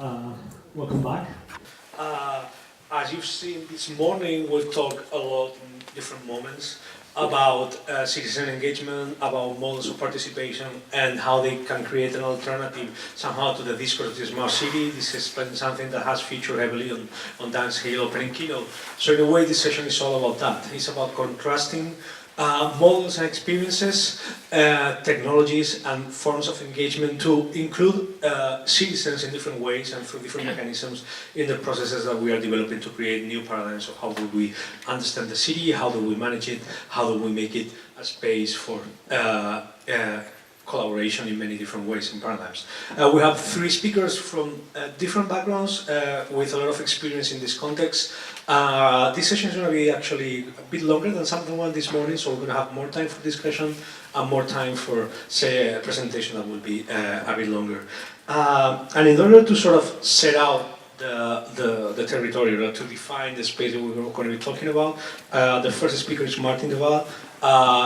Welcome back. As you've seen this morning, we'll talk a lot in different moments about citizen engagement, about models of participation, and how they can create an alternative somehow to the discourse of the smart city. This has been something that has featured heavily on Dan's Hill opening keynote. So in a way, this session is all about that. It's about contrasting models and experiences, technologies and forms of engagement to include citizens in different ways and through different mechanisms in the processes that we are developing to create new paradigms of how do we understand the city, how do we manage it, how do we make it a space for collaboration in many different ways and paradigms. We have three speakers from different backgrounds with a lot of experience in this context. This session is going to be actually a bit longer than some of the one this morning, so we're going to have more time for discussion and more time for, say, a presentation that will be a bit longer. And in order to sort of set out the territory, or to define the space that we're going to be talking about, the first speaker is Martijn de Waal.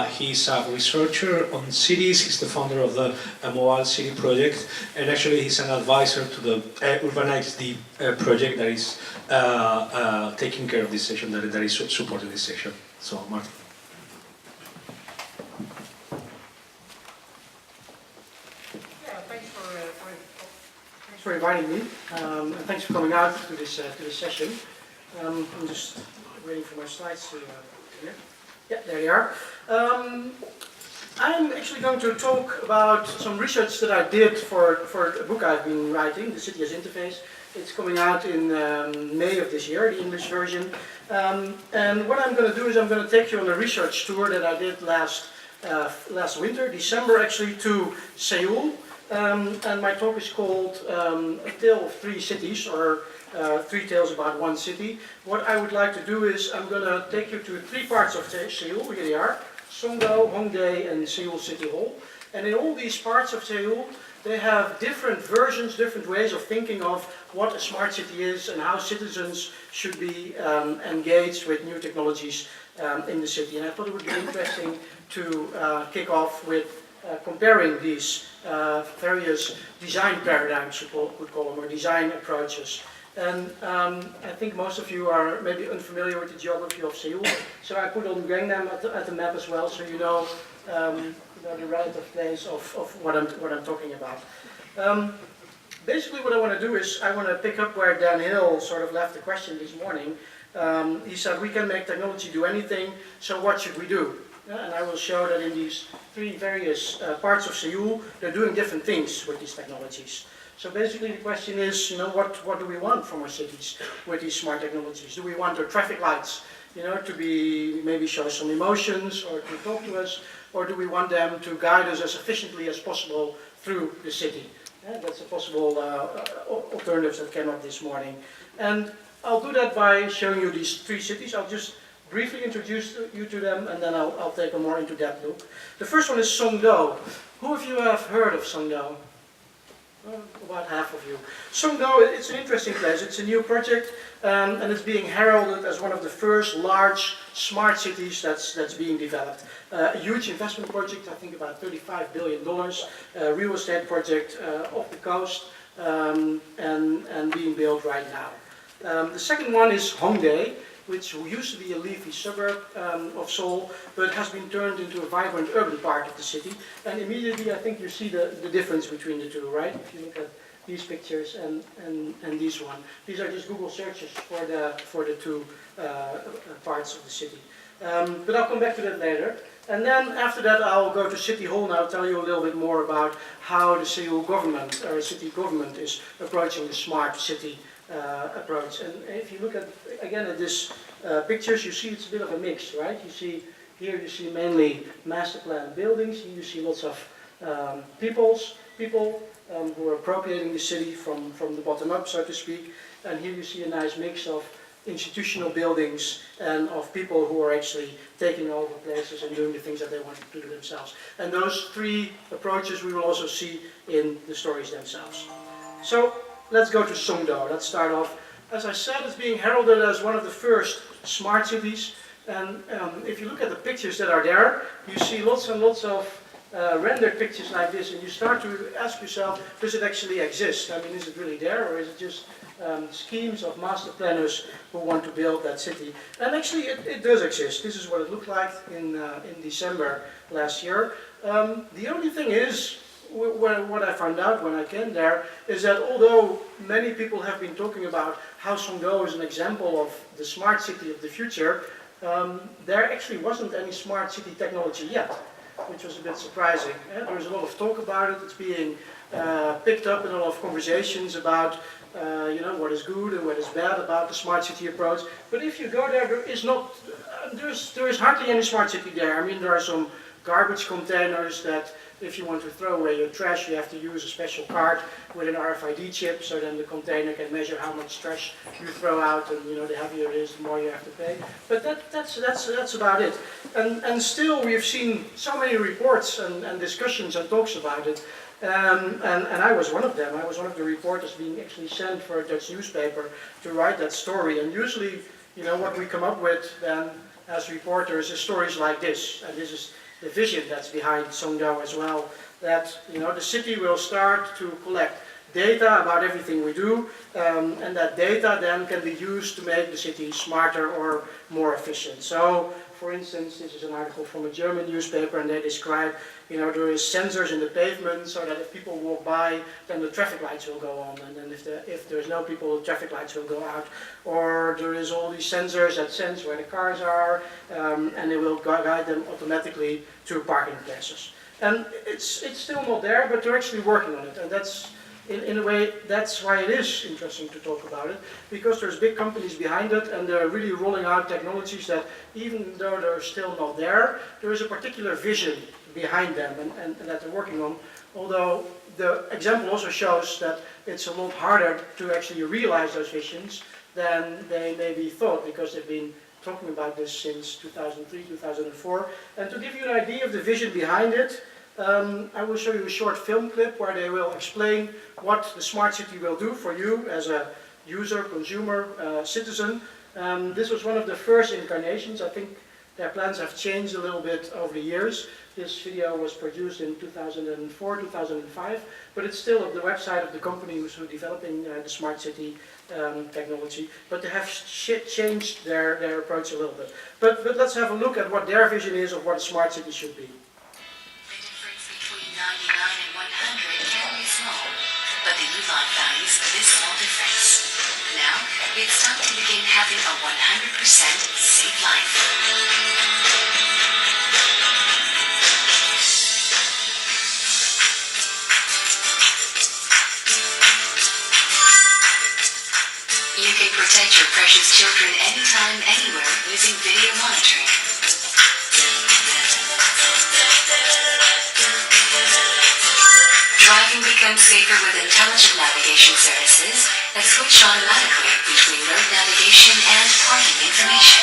He's a researcher on cities. He's the founder of the Mobile City project, and actually he's an advisor to the UrbanixD project that is taking care of this session, that is supporting this session. So, Martijn. Thanks for inviting me, and thanks for coming out to this session. I'm just waiting for my slides to appear. Yeah, there they are. I'm actually going to talk about some research that I did for a book I've been writing, The City as Interface. It's coming out in May of this year, the English version. And what I'm going to do is I'm going to take you on a research tour that I did last winter, December actually, to Seoul. And my talk is called A Tale of Three Cities, or Three Tales About One City. What I would like to do is I'm going to take you to three parts of Seoul. Here they are: Songdo, Hongdae, and Seoul City Hall. And in all these parts of Seoul, they have different versions, different ways of thinking of what a smart city is and how citizens should be engaged with new technologies in the city. And I thought it would be interesting to kick off with comparing these various design paradigms, you could call them, or design approaches. And I think most of you are maybe unfamiliar with the geography of Seoul, so I put on Gangnam at the map as well, so you know the relative place of what I'm talking about. Basically, what I want to do is I want to pick up where Dan Hill sort of left the question this morning. He said we can make technology do anything, so what should we do? And I will show that in these three various parts of Seoul, they're doing different things with these technologies. So basically the question is, what do we want from our cities with these smart technologies? Do we want our traffic lights, to be maybe show some emotions or to talk to us, or do we want them to guide us as efficiently as possible through the city? That's a possible alternatives that came up this morning. And I'll do that by showing you these three cities. I'll just briefly introduce you to them, and then I'll take a more into-depth look. The first one is Songdo. Who of you have heard of Songdo? About half of you. Songdo, it's an interesting place. It's a new project, and it's being heralded as one of the first large smart cities that's being developed. A huge investment project, I think about $35 billion, real estate project off the coast, and being built right now. The second one is Hongdae, which used to be a leafy suburb of Seoul, but has been turned into a vibrant urban part of the city. And immediately I think you see the difference between the two, right? If you look at these pictures and these one. These are just Google searches for the two parts of the city. But I'll come back to that later. And then after that I'll go to City Hall now, tell you a little bit more about how the Seoul government, or city government, is approaching the smart city approach. And if you look at this pictures, you see it's a bit of a mix, right? You see mainly master plan buildings. Here you see lots of people who are appropriating the city from the bottom up, so to speak. And here you see a nice mix of institutional buildings and of people who are actually taking over places and doing the things that they want to do themselves. And those three approaches we will also see in the stories themselves. So let's go to Songdo. Let's start off. As I said, it's being heralded as one of the first smart cities. And if you look at the pictures that are there, you see lots and lots of rendered pictures like this, and you start to ask yourself, does it actually exist? I mean, is it really there, or is it just schemes of master planners who want to build that city? And actually, it does exist. This is what it looked like in December last year. The only thing is, what I found out when I came there, is that although many people have been talking about how Songdo is an example of the smart city of the future, there actually wasn't any smart city technology yet, which was a bit surprising. There was a lot of talk about it. It's being picked up in a lot of conversations about you know, what is good and what is bad about the smart city approach. But if you go there, there is hardly any smart city there. I mean, there are some garbage containers that if you want to throw away your trash, you have to use a special card with an RFID chip, so then the container can measure how much trash you throw out, and you know, the heavier it is, the more you have to pay. But that's about it. And still, we've seen so many reports and discussions and talks about it. And I was one of them. I was one of the reporters being actually sent for a Dutch newspaper to write that story. And usually, you know, what we come up with then as reporters is stories like this. And this is the vision that's behind Songdo as well. That, you know, the city will start to collect data about everything we do, and that data then can be used to make the city smarter or more efficient. So, for instance, this is an article from a German newspaper, and they describe, you know, there is sensors in the pavement so that if people walk by, then the traffic lights will go on, and then if there's no people, the traffic lights will go out. Or there is all these sensors that sense where the cars are, and they will guide them automatically to parking places. And it's still not there, but they're actually working on it, and that's, in a way, that's why it is interesting to talk about it, because there's big companies behind it, and they're really rolling out technologies that, even though they're still not there, there is a particular vision behind them and that they're working on. Although the example also shows that it's a lot harder to actually realize those visions than they maybe thought, because they've been talking about this since 2003, 2004. And to give you an idea of the vision behind it, I will show you a short film clip where they will explain what the smart city will do for you as a user, consumer, citizen. This was one of the first incarnations. I think their plans have changed a little bit over the years. This video was produced in 2004, 2005, but it's still on the website of the company who's developing the smart city technology. But they have changed their approach a little bit. But let's have a look at what their vision is of what a smart city should be. The difference between 99 and 100 can be small, but the U-line values this small difference. Now, it's time to begin having a 100% safe life. You can protect your precious children anytime, anywhere using video monitoring. Driving becomes safer with intelligent navigation services that switch automatically between road navigation and parking information.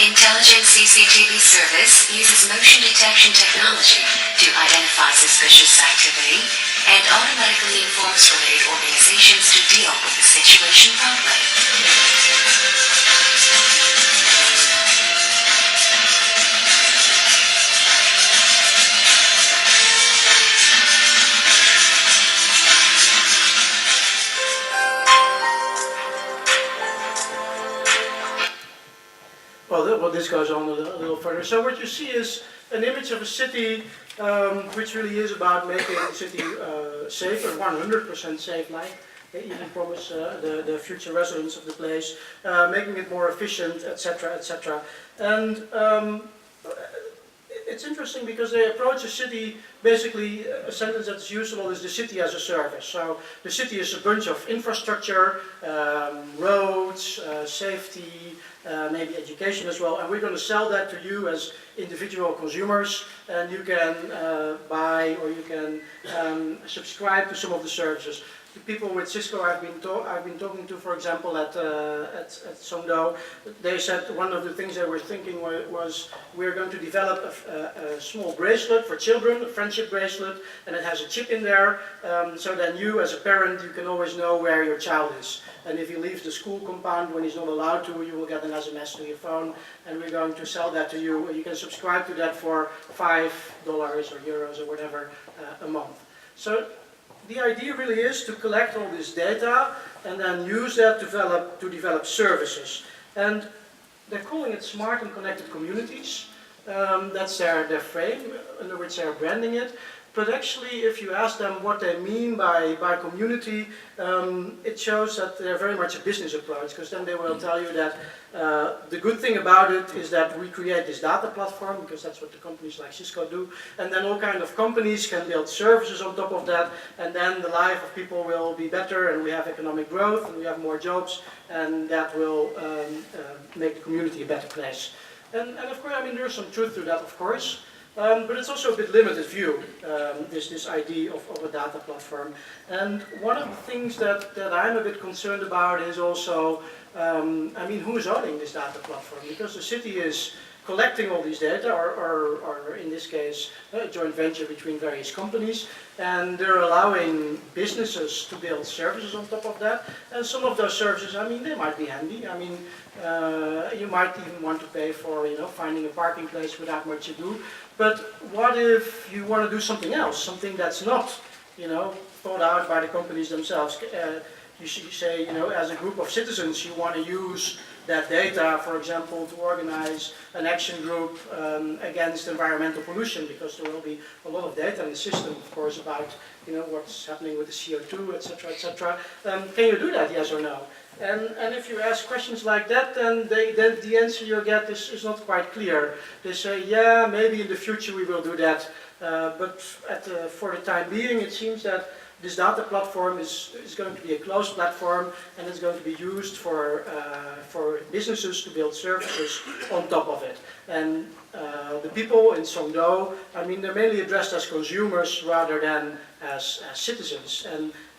Intelligent CCTV service uses motion detection technology to identify suspicious activity and automatically informs related organizations to deal with the situation promptly. Well, this goes on a little further. So what you see is an image of a city which really is about making the city safer, 100% safe, like they even promise the future residents of the place, making it more efficient, etc., etc. And it's interesting because they approach a city, basically a sentence that's used a lot is the city as a service. So the city is a bunch of infrastructure, roads, safety, maybe education as well, and we're going to sell that to you as individual consumers, and you can buy or you can subscribe to some of the services. the people with Cisco I've been talking to, for example, at Songdo, they said one of the things they were thinking was we're going to develop a small bracelet for children, a friendship bracelet, and it has a chip in there, so then you as a parent, you can always know where your child is. And if he leaves the school compound when he's not allowed to, you will get an SMS to your phone, and we're going to sell that to you. You can subscribe to that for $5 or euros or whatever a month. So the idea really is to collect all this data and then use that to develop services. And they're calling it smart and connected communities. That's their frame, under which they're branding it. But actually, if you ask them what they mean by community, it shows that they're very much a business approach, because then they will tell you that the good thing about it is that we create this data platform, because that's what the companies like Cisco do, and then all kinds of companies can build services on top of that, and then the life of people will be better, and we have economic growth, and we have more jobs, and that will make the community a better place. And of course, I mean, there's some truth to that, of course. But it's also a bit limited view, this idea of a data platform. And one of the things that I'm a bit concerned about is also, I mean, who's owning this data platform? Because the city is collecting all these data, or in this case, a joint venture between various companies, and they're allowing businesses to build services on top of that. And some of those services, I mean, they might be handy. I mean, you might even want to pay for, finding a parking place without much ado. But what if you want to do something else, something that's not, thought out by the companies themselves? You say, as a group of citizens, you want to use that data, for example, to organize an action group against environmental pollution, because there will be a lot of data in the system, of course, about what's happening with the CO2, etc., etc. Can you do that, yes or no? And if you ask questions like that, then the answer you get is not quite clear. They say, yeah, maybe in the future we will do that, but for the time being, it seems that this data platform is going to be a closed platform, and it's going to be used for businesses to build services on top of it. And the people in Songdo, I mean, they're mainly addressed as consumers rather than as citizens.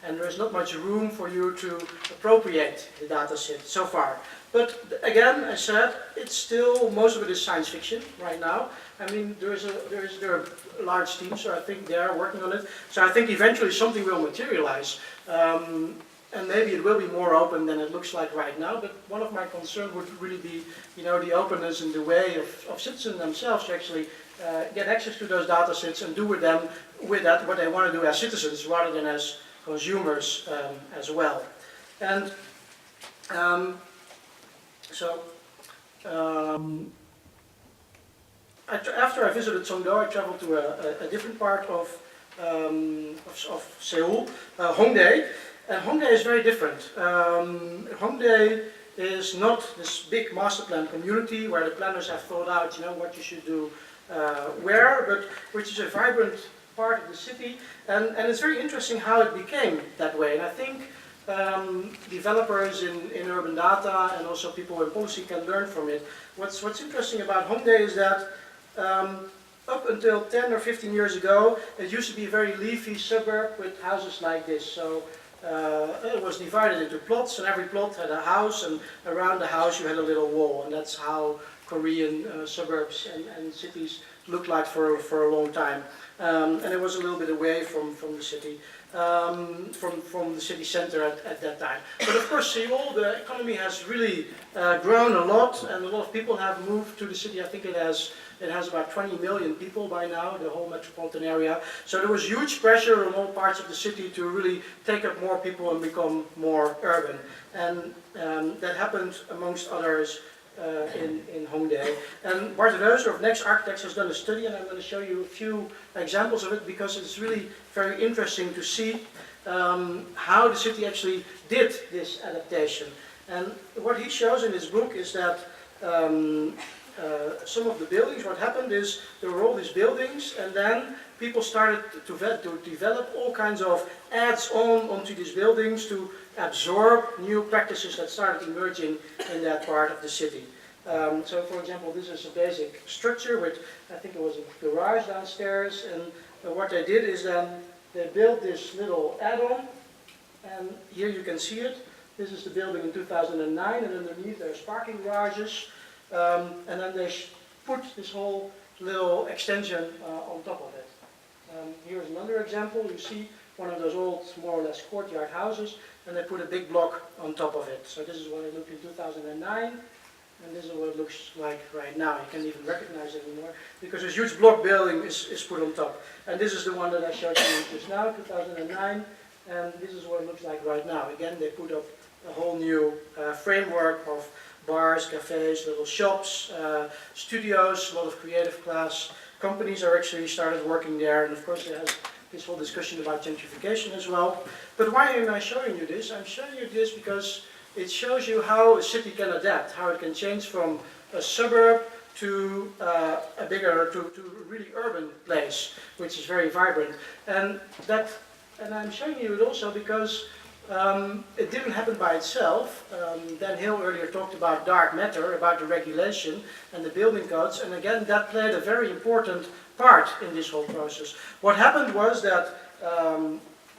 And there's not much room for you to appropriate the data set so far. But again, I said, it's still, most of it is science fiction right now. I mean, there are large teams, so I think they are working on it. So I think eventually something will materialize. And maybe it will be more open than it looks like right now. But one of my concerns would really be, the openness in the way of citizens themselves to actually get access to those data sets and do with that what they want to do as citizens rather than as consumers as well. And after I visited Songdo, I traveled to a different part of Seoul, Hongdae. And Hongdae is very different. Hongdae is not this big master plan community where the planners have thought out, what you should do where, but which is a vibrant part of the city, and it's very interesting how it became that way. And I think developers in urban data and also people in policy can learn from it. What's interesting about Hongdae is that up until 10 or 15 years ago, it used to be a very leafy suburb with houses like this. So it was divided into plots, and every plot had a house, and around the house you had a little wall, and that's how Korean suburbs and cities looked like for a long time. And it was a little bit away from the city, from the city center at that time. But of course, Seoul, the economy has really grown a lot, and a lot of people have moved to the city. I think it has about 20 million people by now, the whole metropolitan area. So there was huge pressure on all parts of the city to really take up more people and become more urban. And that happened, amongst others, in Hongdae. And Bart Reuser of Next Architects has done a study, and I'm going to show you a few examples of it, because it's really very interesting to see how the city actually did this adaptation. And what he shows in his book is that some of the buildings, what happened is there were all these buildings, and then people started to develop all kinds of adds-on onto these buildings to absorb new practices that started emerging in that part of the city. So for example, this is a basic structure with, I think it was a garage downstairs, and what they did is then they built this little add-on, And here you can see it. This is the building in 2009, and underneath there's parking garages. And then they put this whole little extension on top of it. Here's another example. You see one of those old, more or less courtyard houses, and they put a big block on top of it. So this is what it looked in 2009, and this is what it looks like right now. You can't even recognize it anymore, because this huge block building is put on top. And this is the one that I showed you just now, 2009, and this is what it looks like right now. Again, they put up a whole new framework of bars, cafes, little shops, studios, a lot of creative class companies are actually started working there, and of course there has this whole discussion about gentrification as well. But why am I showing you this? I'm showing you this because it shows you how a city can adapt, how it can change from a suburb to a bigger, to a really urban place, which is very vibrant. And I'm showing you it also because it didn't happen by itself. Dan Hill earlier talked about dark matter, about the regulation and the building codes, and again that played a very important part in this whole process. What happened was that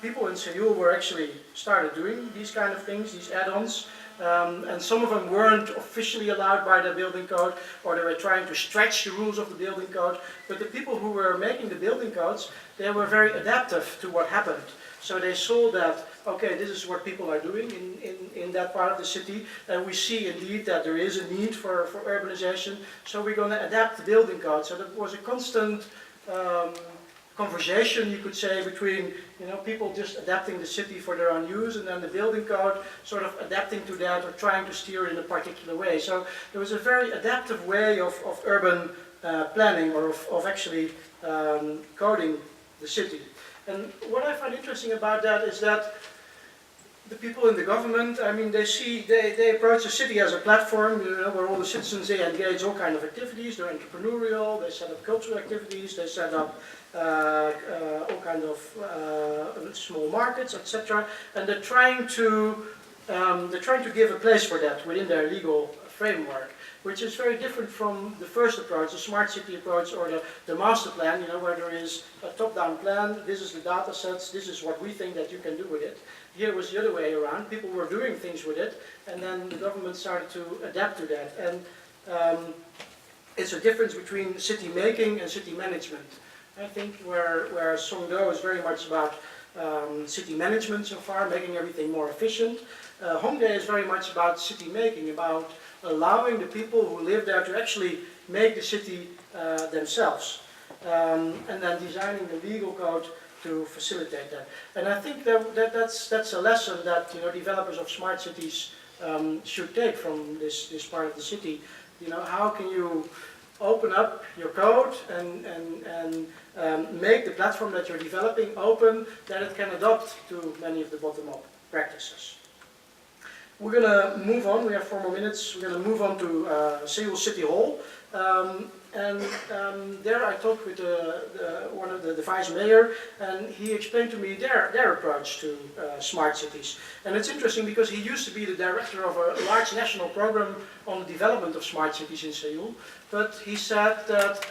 people in Seoul were actually started doing these kind of things, these add-ons, and some of them weren't officially allowed by the building code, or they were trying to stretch the rules of the building code, but the people who were making the building codes, they were very adaptive to what happened. So they saw that, okay, this is what people are doing in that part of the city, and we see indeed that there is a need for urbanization, so we're going to adapt the building code. So that was a constant conversation, you could say, between people just adapting the city for their own use, and then the building code sort of adapting to that or trying to steer it in a particular way. So there was a very adaptive way of urban planning, or of actually coding the city. And what I find interesting about that is that the people in the government, I mean, they approach the city as a platform, where all the citizens, they engage all kind of activities. They're entrepreneurial, they set up cultural activities, they set up all kind of small markets, etc. And they're trying to give a place for that within their legal framework, which is very different from the first approach, the smart city approach, or the master plan, where there is a top-down plan. This is the data sets, this is what we think that you can do with it. Here it was the other way around. People were doing things with it, and then the government started to adapt to that. And it's a difference between city making and city management. I think where Songdo is very much about city management so far, making everything more efficient. Hongdae is very much about city making, about allowing the people who live there to actually make the city themselves, and then designing the legal code to facilitate that. And I think that's a lesson that developers of smart cities should take from this part of the city. How can you open up your code and make the platform that you're developing open, that it can adopt to many of the bottom-up practices. We're going to move on, we have 4 more minutes, we're going to move on to Seoul City Hall. There I talked with one of the vice mayor, and he explained to me their approach to smart cities. And it's interesting because he used to be the director of a large national program on the development of smart cities in Seoul, but he said that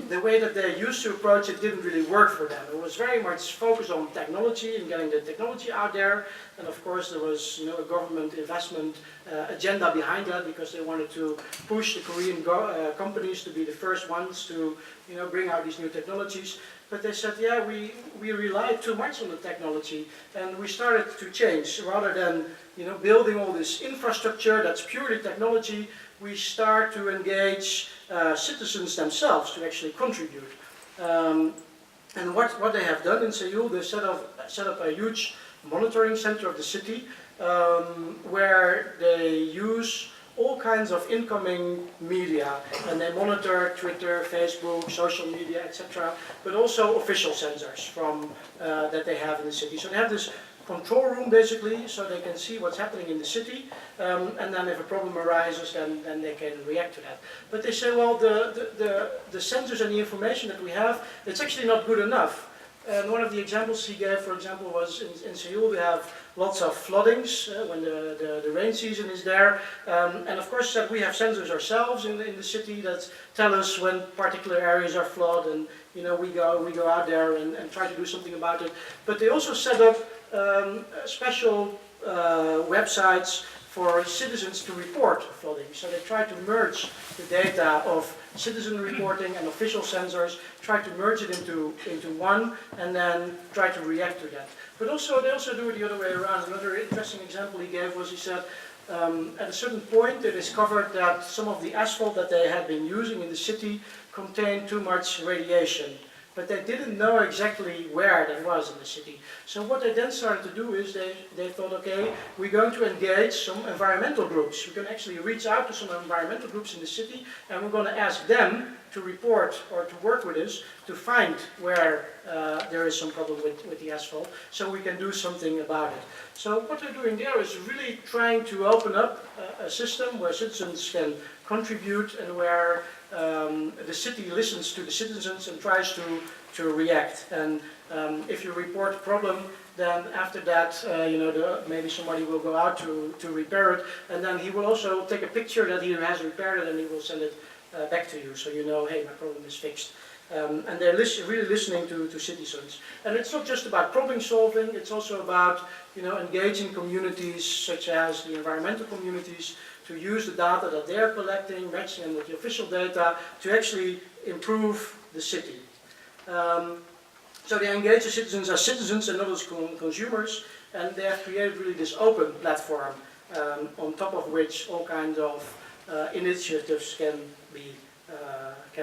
the way that they used to approach it didn't really work for them. It was very much focused on technology and getting the technology out there, and of course there was a government investment agenda behind that, because they wanted to push the Korean companies to be the first ones to bring out these new technologies. But they said, yeah, we relied too much on the technology, and we started to change. Rather than building all this infrastructure that's purely technology, we start to engage citizens themselves to actually contribute. And what they have done in Seoul, they set up a huge monitoring center of the city, where they use all kinds of incoming media, and they monitor Twitter, Facebook, social media, etc., but also official sensors from that they have in the city. So they have this control room basically, so they can see what's happening in the city, and then if a problem arises, then they can react to that. But they say, well, the sensors and the information that we have, it's actually not good enough. And one of the examples he gave, for example, was in Seoul we have lots of floodings when the rain season is there, and of course we have sensors ourselves in the city that tell us when particular areas are flooded, and we go out there and try to do something about it. But they also set up special websites for citizens to report flooding. So they try to merge the data of citizen reporting and official sensors, try to merge it into one, and then try to react to that. But also, they also do it the other way around. Another interesting example he gave was, he said, at a certain point they discovered that some of the asphalt that they had been using in the city contained too much radiation. But they didn't know exactly where that was in the city. So what they then started to do is they thought, okay, we're going to engage some environmental groups. We're going to actually reach out to some environmental groups in the city, and we're going to ask them to report or to work with us to find where there is some problem with the asphalt, so we can do something about it. So what they're doing there is really trying to open up a system where citizens can contribute and where the city listens to the citizens and tries to react. And if you report a problem, then after that, maybe somebody will go out to repair it, and then he will also take a picture that he has repaired it, and he will send it back to you, so you know, hey, my problem is fixed. And they're really listening to citizens. And it's not just about problem solving, it's also about engaging communities such as the environmental communities to use the data that they're collecting, matching them with the official data to actually improve the city. So they engage the citizens as citizens and not as consumers, and they have created really this open platform on top of which all kinds of initiatives can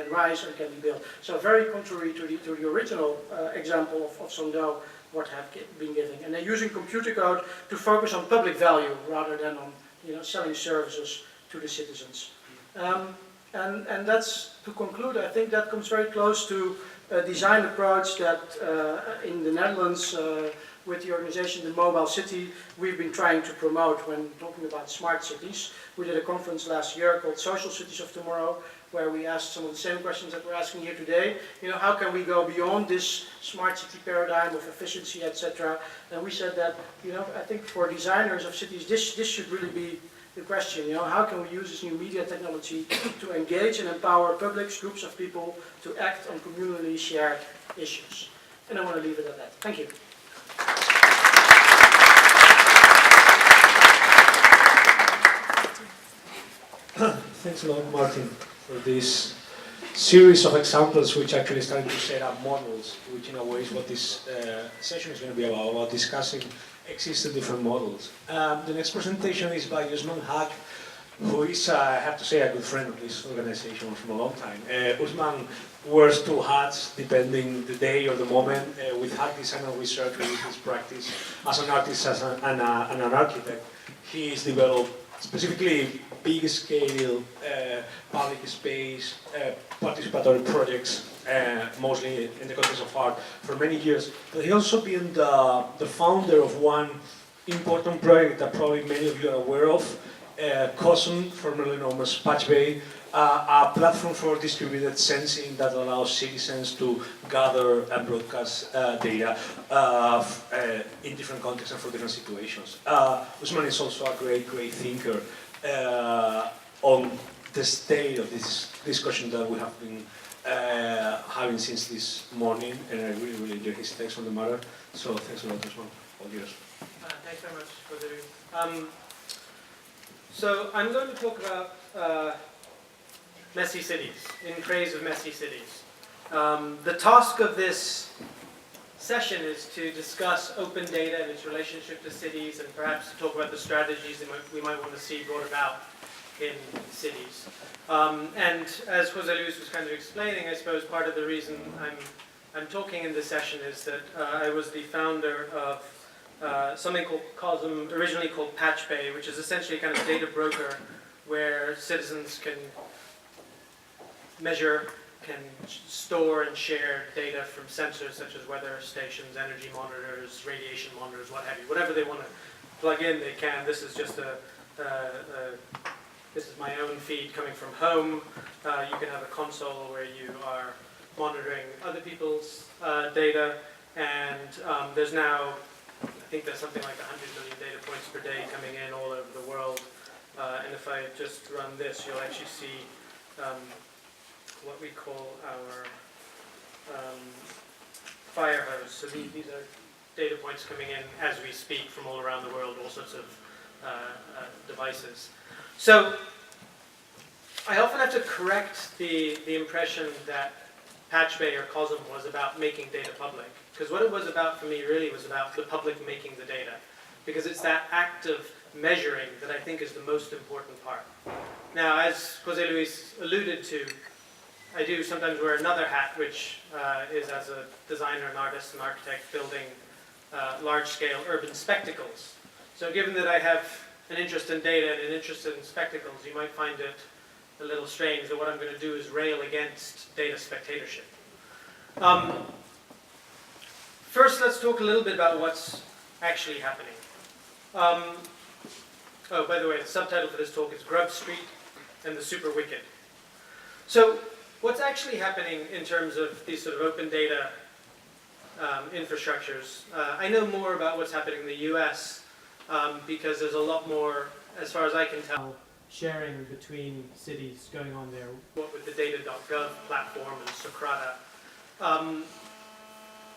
rise and can be built. So very contrary to the original example of Sondo, what have been given. And they're using computer code to focus on public value rather than on selling services to the citizens. And that's, to conclude, I think that comes very close to a design approach that in the Netherlands with the organization The Mobile City we've been trying to promote when talking about smart cities. We did a conference last year called Social Cities of Tomorrow, where we asked some of the same questions that we're asking here today. How can we go beyond this smart city paradigm of efficiency, etc. And we said that, I think for designers of cities, this should really be the question. How can we use this new media technology to engage and empower publics, groups of people to act on communally shared issues? And I want to leave it at that. Thank you. Thanks a lot, Martin, for this series of examples which actually starting to set up models, which in a way is what this session is going to be about discussing existing different models. The next presentation is by Usman Haque, who is, I have to say, a good friend of this organization from a long time. Usman wears two hats depending the day or the moment. With Haque Design and Research, with his practice as an artist and an architect, he has developed specifically big-scale public space participatory projects, mostly in the context of art, for many years. But he also been the founder of one important project that probably many of you are aware of, COSM, formerly known as Patch Bay, a platform for distributed sensing that allows citizens to gather and broadcast data in different contexts and for different situations. Usman is also a great thinker on the state of this discussion that we have been having since this morning, and I really enjoy his takes on the matter. So thanks a lot, Usman. All yours. Thanks very much for doing. So I'm going to talk about messy cities, in praise of messy cities. The task of this session is to discuss open data and its relationship to cities, and perhaps to talk about the strategies that we might want to see brought about in cities. And as Jose Luis was kind of explaining, I suppose part of the reason I'm talking in this session is that I was the founder of something called COSM, originally called Patch Bay, which is essentially a kind of data broker where citizens can measure, can store and share data from sensors such as weather stations, energy monitors, radiation monitors, what have you. Whatever they want to plug in, they can. This is just this is my own feed coming from home. You can have a console where you are monitoring other people's data, and there's now, I think there's something like 100 million data points per day coming in all over the world. And if I just run this, you'll actually see what we call our fire hose. So these are data points coming in as we speak from all around the world, all sorts of devices. So I often have to correct the impression that Patch Bay or COSM was about making data public. Because what it was about for me really was about the public making the data. Because it's that act of measuring that I think is the most important part. Now, as Jose Luis alluded to, I do sometimes wear another hat, which is as a designer, an artist, an architect, building large-scale urban spectacles. So given that I have an interest in data and an interest in spectacles, you might find it a little strange that what I'm going to do is rail against data spectatorship. First, let's talk a little bit about what's actually happening. Oh, by the way, the subtitle for this talk is Grub Street and the Super Wicked. So, what's actually happening in terms of these sort of open data infrastructures? I know more about what's happening in the US because there's a lot more, as far as I can tell, sharing between cities going on there. What with the data.gov platform and Socrata.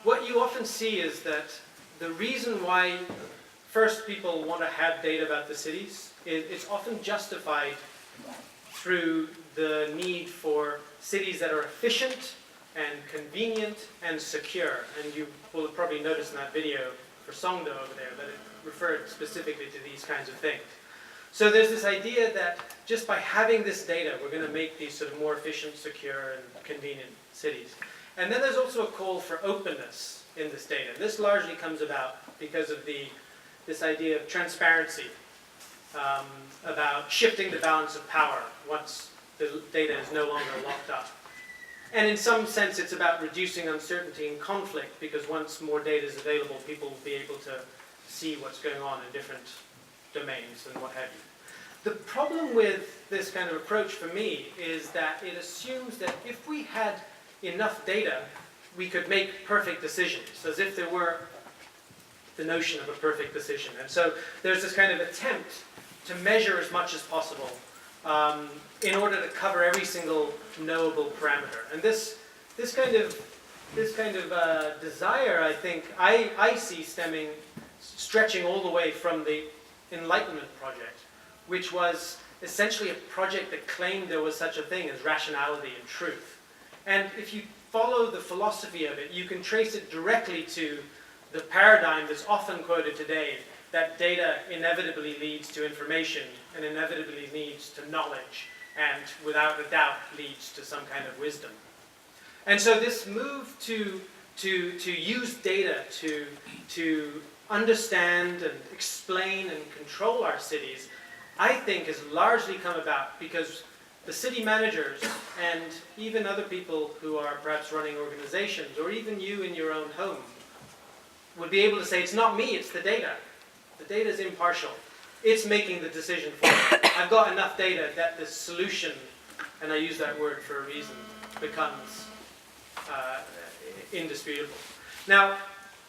What you often see is that the reason why first people want to have data about the cities is it's often justified through the need for cities that are efficient and convenient and secure. And you will have probably noticed in that video for Songdo over there that it referred specifically to these kinds of things. So there's this idea that just by having this data, we're going to make these sort of more efficient, secure, and convenient cities. And then there's also a call for openness in this data. This largely comes about because of this idea of transparency, about shifting the balance of power once the data is no longer locked up. And in some sense, it's about reducing uncertainty and conflict, because once more data is available, people will be able to see what's going on in different domains and what have you. The problem with this kind of approach for me is that it assumes that if we had enough data, we could make perfect decisions, as if there were the notion of a perfect decision. And so there's this kind of attempt to measure as much as possible in order to cover every single knowable parameter. And this kind of desire, I think, I see stretching all the way from the Enlightenment project, which was essentially a project that claimed there was such a thing as rationality and truth. And if you follow the philosophy of it, you can trace it directly to the paradigm that's often quoted today, that data inevitably leads to information and inevitably leads to knowledge, and without a doubt leads to some kind of wisdom. And so this move to use data to understand and explain and control our cities, I think has largely come about because the city managers and even other people who are perhaps running organizations, or even you in your own home, would be able to say, it's not me, it's the data. The data is impartial. It's making the decision for me. I've got enough data that the solution, and I use that word for a reason, becomes indisputable. Now,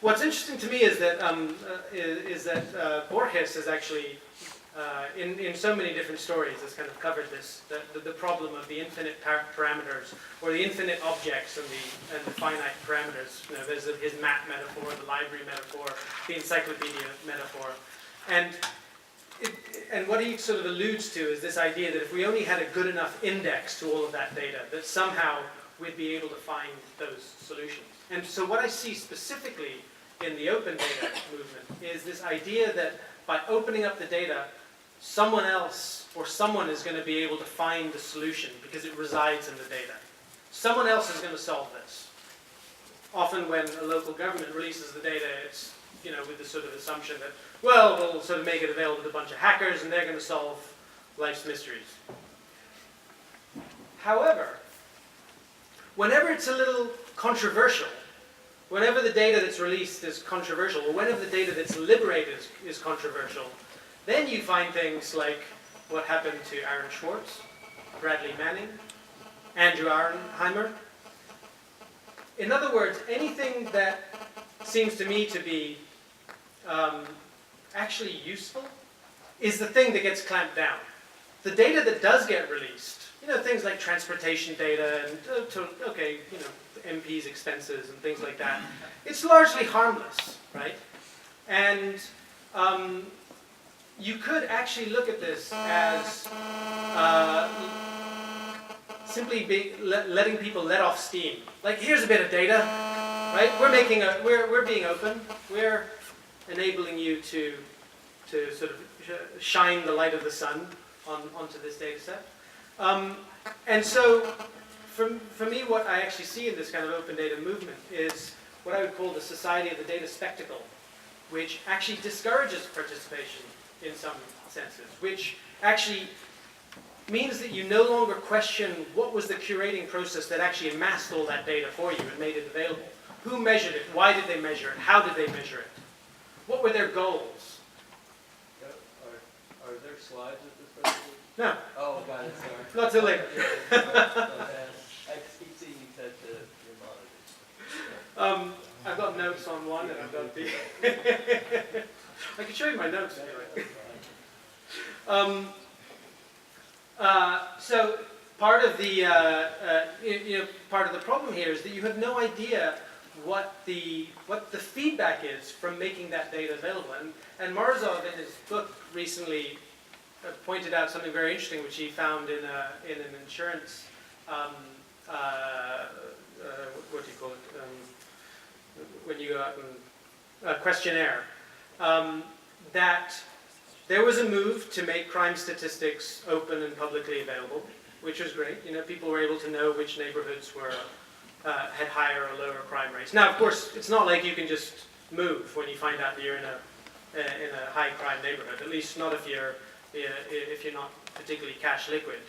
what's interesting to me is that Borges has actually, in so many different stories, has kind of covered this, the problem of the infinite parameters, or the infinite objects and the finite parameters. You know, there's his map metaphor, the library metaphor, the encyclopedia metaphor. And what he sort of alludes to is this idea that if we only had a good enough index to all of that data, that somehow we'd be able to find those solutions. And so what I see specifically in the open data movement is this idea that by opening up the data, someone else or someone is going to be able to find the solution because it resides in the data. Someone else is going to solve this. Often when a local government releases the data, it's with the sort of assumption that, well, we'll sort of make it available to a bunch of hackers and they're going to solve life's mysteries. However, whenever it's a little controversial, whenever the data that's released is controversial, or whenever the data that's liberated is controversial, then you find things like what happened to Aaron Swartz, Bradley Manning, Andrew Arnheimer. In other words, anything that seems to me to be actually useful is the thing that gets clamped down. the data that does get released, things like transportation data and, MPs' expenses and things like that, it's largely harmless, right? And you could actually look at this as simply letting people let off steam. Like, here's a bit of data, right? We're being open. We're enabling you to sort of shine the light of the sun onto this data set. And so, for me, what I actually see in this kind of open data movement is what I would call the society of the data spectacle, which actually discourages participation in some senses, which actually means that you no longer question what was the curating process that actually amassed all that data for you and made it available. Who measured it? Why did they measure it? How did they measure it? What were their goals? Are there slides at this presentation? No. Oh, got it, sorry. Not till later. I keep seeing you touch your monitor. I've got notes on one and I've got the... I can show you my notes anyway. So part of the part of the problem here is that you have no idea what the feedback is from making that data available. And Morozov in his book recently pointed out something very interesting, which he found in an insurance what do you call it when you go out and a questionnaire, that there was a move to make crime statistics open and publicly available, which was great. People were able to know which neighborhoods were had higher or lower crime rates. Now, of course, it's not like you can just move when you find out that you're in a high crime neighborhood. At least not if you're not particularly cash liquid.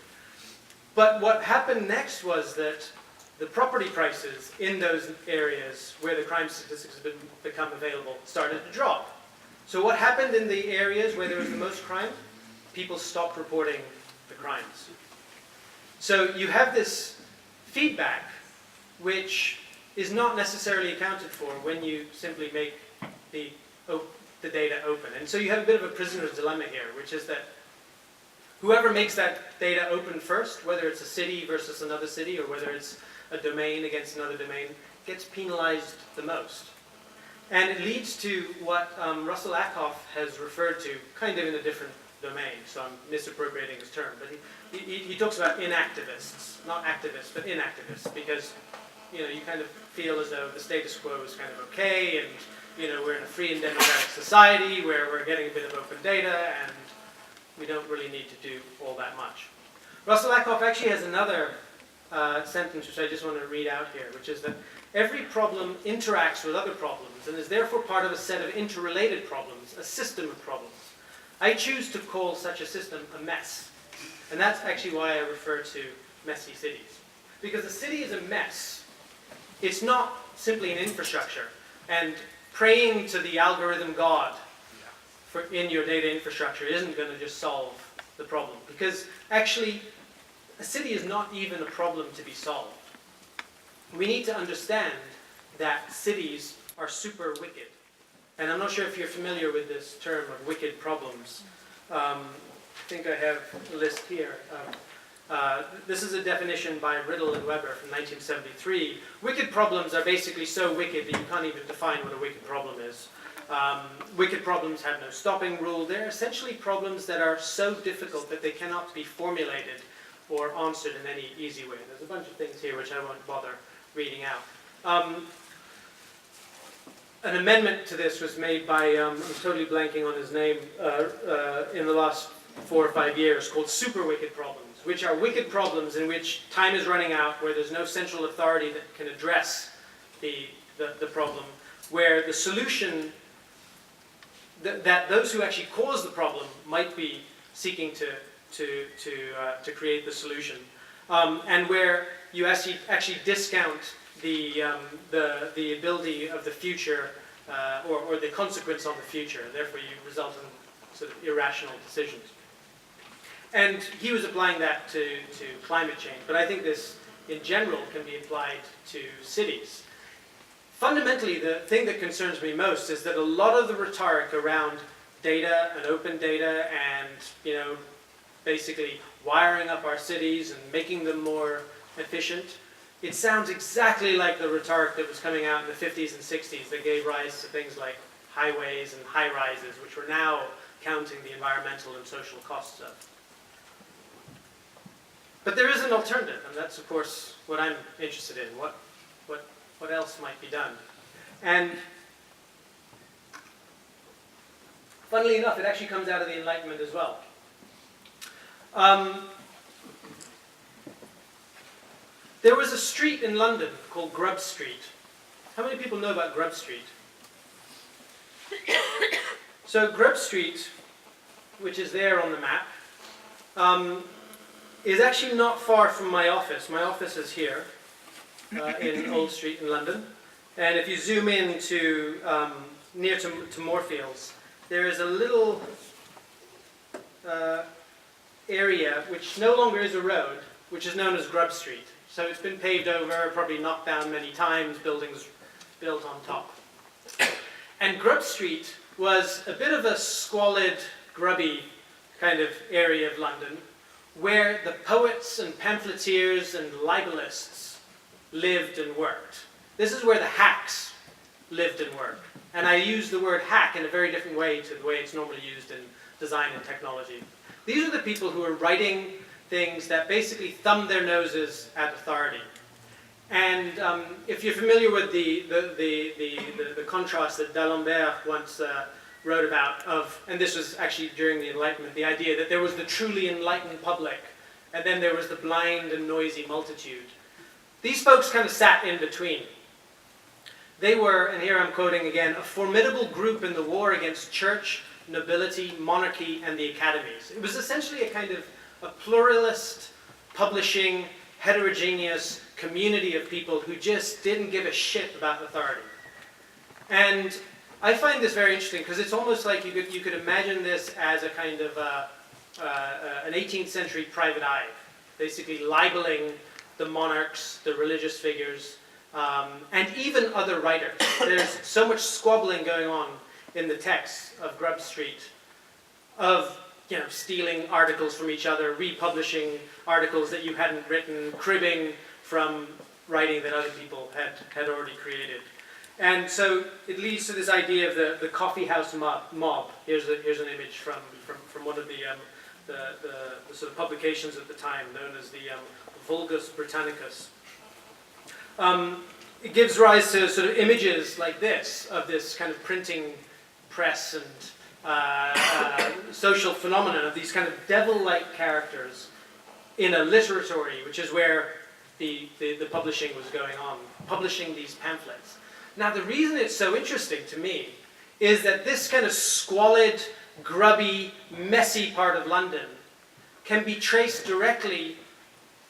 But what happened next was that the property prices in those areas where the crime statistics have become available started to drop. So what happened in the areas where there was the most crime? People stopped reporting the crimes. So you have this feedback which is not necessarily accounted for when you simply make the data open. And so you have a bit of a prisoner's dilemma here, which is that whoever makes that data open first, whether it's a city versus another city, or whether it's a domain against another domain, gets penalized the most. And it leads to what Russell Ackoff has referred to, kind of in a different domain, so I'm misappropriating his term, but he talks about inactivists, not activists, but inactivists, because you kind of feel as though the status quo is kind of okay, and we're in a free and democratic society where we're getting a bit of open data, and we don't really need to do all that much. Russell Ackoff actually has another sentence which I just want to read out here, which is that every problem interacts with other problems and is therefore part of a set of interrelated problems, a system of problems. I choose to call such a system a mess. And that's actually why I refer to messy cities. Because a city is a mess. It's not simply an infrastructure. And praying to the algorithm god in your data infrastructure isn't going to just solve the problem. Because actually, a city is not even a problem to be solved. We need to understand that cities are super wicked. And I'm not sure if you're familiar with this term of wicked problems. I think I have a list here. This is a definition by Riddle and Weber from 1973. Wicked problems are basically so wicked that you can't even define what a wicked problem is. Wicked problems have no stopping rule. They're essentially problems that are so difficult that they cannot be formulated or answered in any easy way. There's a bunch of things here which I won't bother reading out. An amendment to this was made by, I'm totally blanking on his name, in the last 4 or 5 years, called super wicked problems, which are wicked problems in which time is running out, where there's no central authority that can address the problem, where the solution, that those who actually cause the problem might be seeking to create the solution, and where you actually discount the ability of the future or the consequence on the future, and therefore you result in sort of irrational decisions. And he was applying that to climate change, but I think this in general can be applied to cities. Fundamentally, the thing that concerns me most is that a lot of the rhetoric around data and open data and basically wiring up our cities and making them more efficient. It sounds exactly like the rhetoric that was coming out in the 50s and 60s that gave rise to things like highways and high-rises, which we're now counting the environmental and social costs of. But there is an alternative, and that's, of course, what I'm interested in. What else might be done? And funnily enough, it actually comes out of the Enlightenment as well. There was a street in London called Grub Street. How many people know about Grub Street? So Grub Street, which is there on the map, is actually not far from my office. My office is here in Old Street in London. And if you zoom in to near to Moorfields, there is a little area which no longer is a road, which is known as Grub Street. So it's been paved over, probably knocked down many times, buildings built on top. And Grub Street was a bit of a squalid, grubby kind of area of London, where the poets and pamphleteers and libellists lived and worked. This is where the hacks lived and worked. And I use the word hack in a very different way to the way it's normally used in design and technology. These are the people who are writing things that basically thumb their noses at authority. And if you're familiar with the contrast that D'Alembert once wrote about and this was actually during the Enlightenment, the idea that there was the truly enlightened public, and then there was the blind and noisy multitude. These folks kind of sat in between. They were, and here I'm quoting again, a formidable group in the war against church, nobility, monarchy, and the academies. It was essentially a kind of a pluralist, publishing, heterogeneous community of people who just didn't give a shit about authority. And I find this very interesting because it's almost like you could imagine this as a kind of an 18th century private eye, basically libeling the monarchs, the religious figures, and even other writers. There's so much squabbling going on in the texts of Grub Street, of stealing articles from each other, republishing articles that you hadn't written, cribbing from writing that other people had already created. And so it leads to this idea of the coffee house mob. Here's an image from one of the sort of publications at the time, known as the Vulgus Britannicus. It gives rise to sort of images like this, of this kind of printing press and social phenomenon of these kind of devil-like characters in a literatory, which is where the publishing was going on, publishing these pamphlets. Now, the reason it's so interesting to me is that this kind of squalid, grubby, messy part of London can be traced directly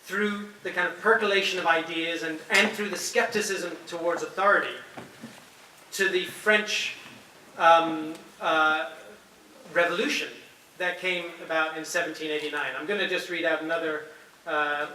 through the kind of percolation of ideas and through the skepticism towards authority to the French Revolution that came about in 1789. I'm going to just read out another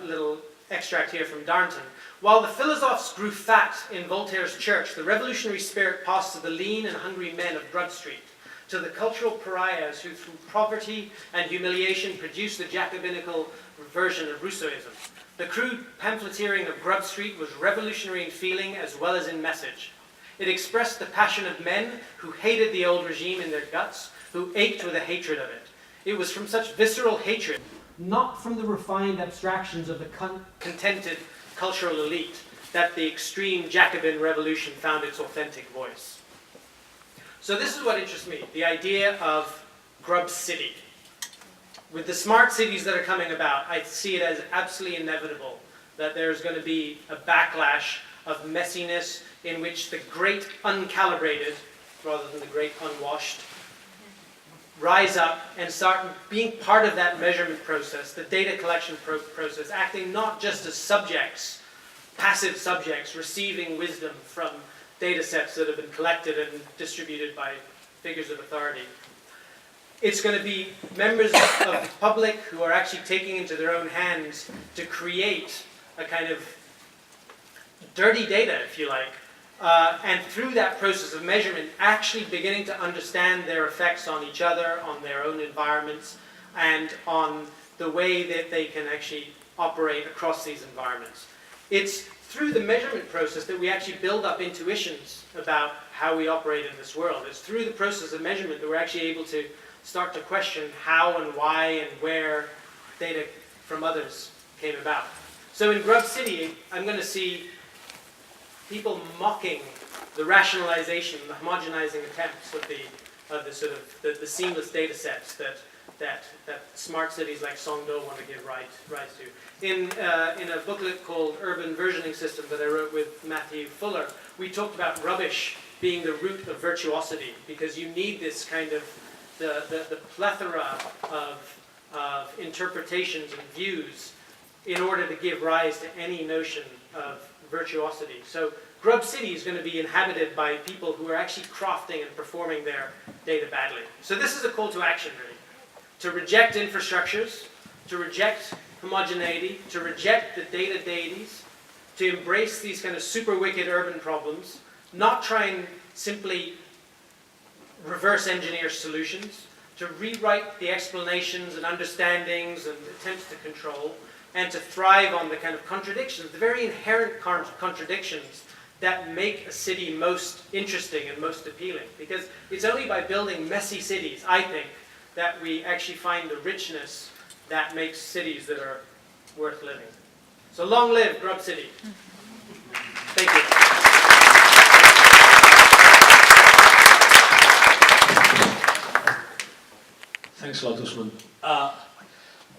little extract here from Darnton. While the philosophes grew fat in Voltaire's church, the revolutionary spirit passed to the lean and hungry men of Grub Street, to the cultural pariahs who through poverty and humiliation produced the Jacobinical version of Rousseauism. The crude pamphleteering of Grub Street was revolutionary in feeling as well as in message. It expressed the passion of men who hated the old regime in their guts, who ached with a hatred of it. It was from such visceral hatred, not from the refined abstractions of the contented cultural elite, that the extreme Jacobin revolution found its authentic voice. So this is what interests me, the idea of Grub City. With the smart cities that are coming about, I see it as absolutely inevitable that there's going to be a backlash of messiness in which the great uncalibrated, rather than the great unwashed, rise up and start being part of that measurement process, the data collection process, acting not just as subjects, passive subjects, receiving wisdom from data sets that have been collected and distributed by figures of authority. It's going to be members of the public who are actually taking into their own hands to create a kind of dirty data, if you like, and through that process of measurement, actually beginning to understand their effects on each other, on their own environments, and on the way that they can actually operate across these environments. It's through the measurement process that we actually build up intuitions about how we operate in this world. It's through the process of measurement that we're actually able to start to question how and why and where data from others came about. So in Grub City, I'm going to see people mocking the rationalization, the homogenizing attempts of the seamless data sets that smart cities like Songdo want to give rise to. In a booklet called Urban Versioning System that I wrote with Matthew Fuller, we talked about rubbish being the root of virtuosity, because you need this kind of the plethora of interpretations and views in order to give rise to any notion of virtuosity. So Grub City is going to be inhabited by people who are actually crafting and performing their data badly. So this is a call to action, really. To reject infrastructures, to reject homogeneity, to reject the data deities, to embrace these kind of super wicked urban problems, not try and simply reverse engineer solutions, to rewrite the explanations and understandings and attempts to control, and to thrive on the kind of contradictions, the very inherent contradictions that make a city most interesting and most appealing. Because it's only by building messy cities, I think, that we actually find the richness that makes cities that are worth living. So long live Grub City. Thank you. Thanks a lot, Usman.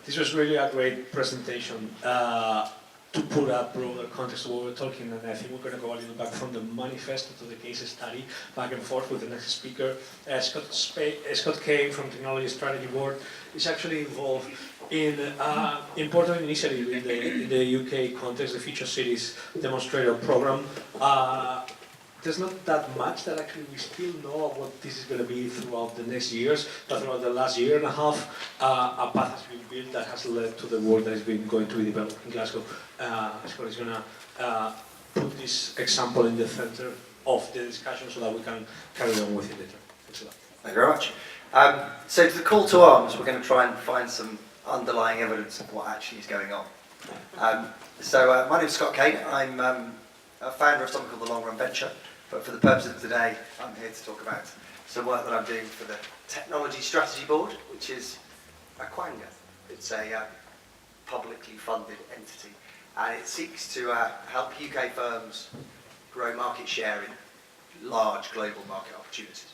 This was really a great presentation to put a broader context of what we're talking, and I think we're going to go a little back from the manifesto to the case study, back and forth with the next speaker. Scott Cain from Technology Strategy Board is actually involved in an important initiative in the UK context, the Future Cities Demonstrator Program. There's not that much that actually we still know of what this is going to be throughout the next years, but throughout the last year and a half, a path has been built that has led to the work that is going to be developed in Glasgow. Scott is going to put this example in the center of the discussion so that we can carry on with it later. Thanks a lot. Thank you very much. So to the call to arms, we're going to try and find some underlying evidence of what actually is going on. My name is Scott Cain. I'm a founder of something called the Long Run Venture. But for the purposes of today, I'm here to talk about some work that I'm doing for the Technology Strategy Board, which is a quanga. It's a publicly funded entity, and it seeks to help UK firms grow market share in large global market opportunities.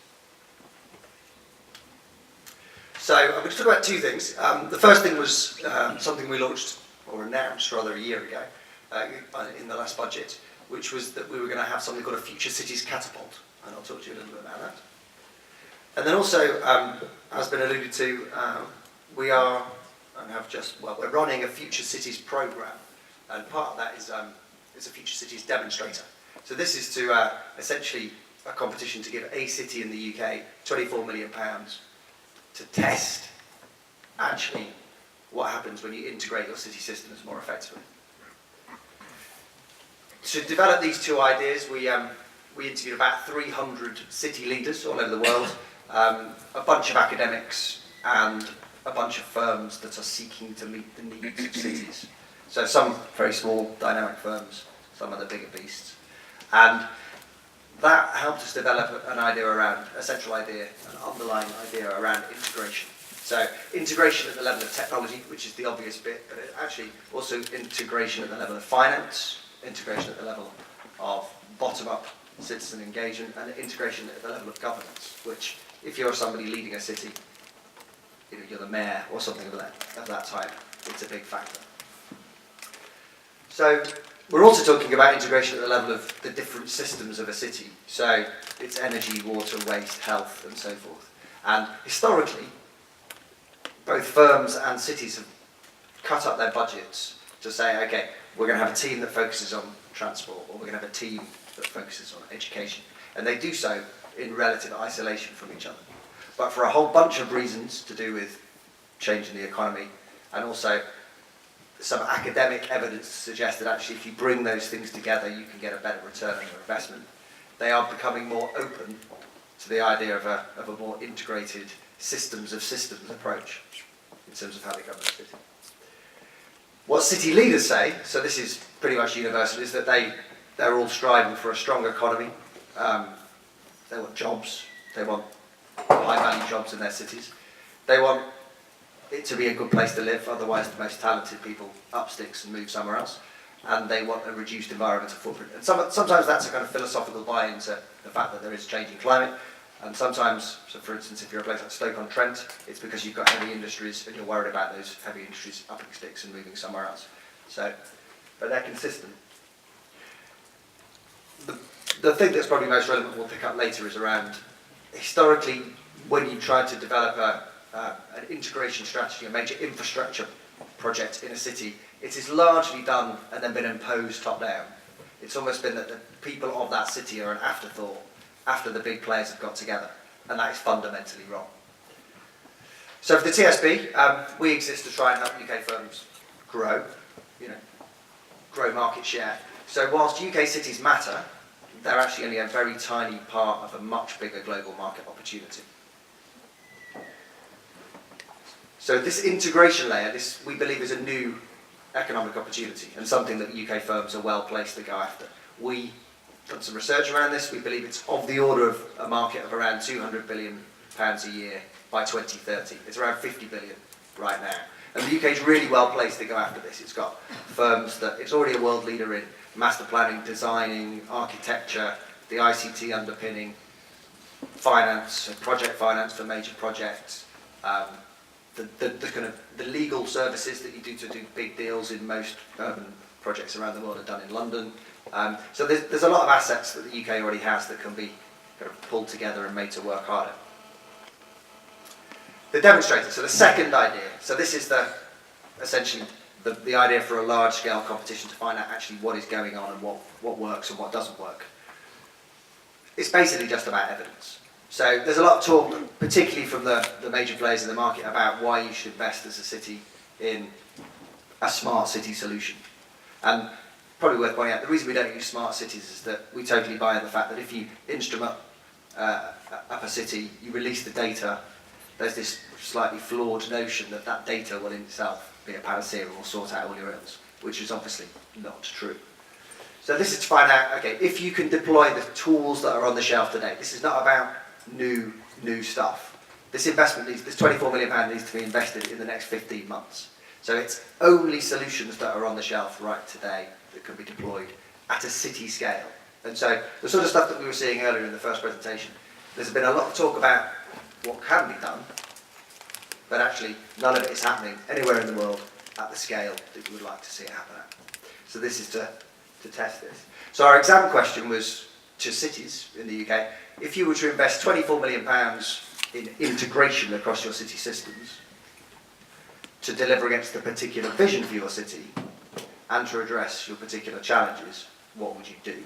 So I'm going to talk about two things. The first thing was something we launched, or announced rather, a year ago in the last budget, which was that we were going to have something called a Future Cities Catapult, and I'll talk to you a little bit about that. And then also, as been alluded to, we're running a Future Cities program, and part of that is a Future Cities demonstrator. So this is to essentially a competition to give a city in the UK £24 million to test actually what happens when you integrate your city systems more effectively. To develop these two ideas, we interviewed about 300 city leaders all over the world, a bunch of academics, and a bunch of firms that are seeking to meet the needs of cities. So some very small, dynamic firms, some of the bigger beasts. And that helped us develop an idea around, a central idea, an underlying idea around integration. So integration at the level of technology, which is the obvious bit, but actually also integration at the level of finance, integration at the level of bottom-up citizen engagement, and integration at the level of governance, which, if you're somebody leading a city, you're the mayor or something of that type, it's a big factor. So we're also talking about integration at the level of the different systems of a city. So it's energy, water, waste, health, and so forth. And historically, both firms and cities have cut up their budgets to say, okay, we're going to have a team that focuses on transport, or we're going to have a team that focuses on education. And they do so in relative isolation from each other. But for a whole bunch of reasons to do with changing the economy, and also some academic evidence to suggest that actually if you bring those things together, you can get a better return on your investment, they are becoming more open to the idea of a more integrated systems of systems approach in terms of how they govern the city. What city leaders say, so this is pretty much universal, is that they're all striving for a strong economy. They want jobs. They want high-value jobs in their cities. They want it to be a good place to live, otherwise the most talented people up sticks and move somewhere else. And they want a reduced environmental footprint. And sometimes that's a kind of philosophical buy-in to the fact that there is changing climate. And sometimes, so for instance, if you're a place like Stoke-on-Trent, it's because you've got heavy industries and you're worried about those heavy industries upping sticks and moving somewhere else. So, but they're consistent. The thing that's probably most relevant we'll pick up later is around, historically, when you try to develop an integration strategy, a major infrastructure project in a city, it is largely done and then been imposed top down. It's almost been that the people of that city are an afterthought after the big players have got together, and that is fundamentally wrong. So for the TSB, we exist to try and help UK firms grow, grow market share. So whilst UK cities matter, they're actually only a very tiny part of a much bigger global market opportunity. So this integration layer, this we believe is a new economic opportunity and something that UK firms are well placed to go after. We've done some research around this. We believe it's of the order of a market of around £200 billion a year by 2030. It's around 50 billion right now. And the UK is really well placed to go after this. It's got firms that it's already a world leader in master planning, designing, architecture, the ICT underpinning, finance, project finance for major projects, the legal services that you do to do big deals in most urban projects around the world are done in London. So there's a lot of assets that the UK already has that can be kind of pulled together and made to work harder. The demonstrator, so the second idea, so this is essentially the idea for a large-scale competition to find out actually what is going on and what works and what doesn't work. It's basically just about evidence. So there's a lot of talk, particularly from the major players in the market, about why you should invest as a city in a smart city solution. And probably worth pointing out, the reason we don't use smart cities is that we totally buy the fact that if you instrument up a city, you release the data, there's this slightly flawed notion that that data will in itself be a panacea or sort out all your ills, which is obviously not true. So this is to find out, okay, if you can deploy the tools that are on the shelf today. This is not about new stuff. This investment this £24 million needs to be invested in the next 15 months. So it's only solutions that are on the shelf right today that can be deployed at a city scale. And so the sort of stuff that we were seeing earlier in the first presentation, there's been a lot of talk about what can be done, but actually none of it is happening anywhere in the world at the scale that you would like to see it happen at. So this is to test this. So our exam question was to cities in the UK, if you were to invest £24 million in integration across your city systems to deliver against a particular vision for your city and to address your particular challenges, what would you do?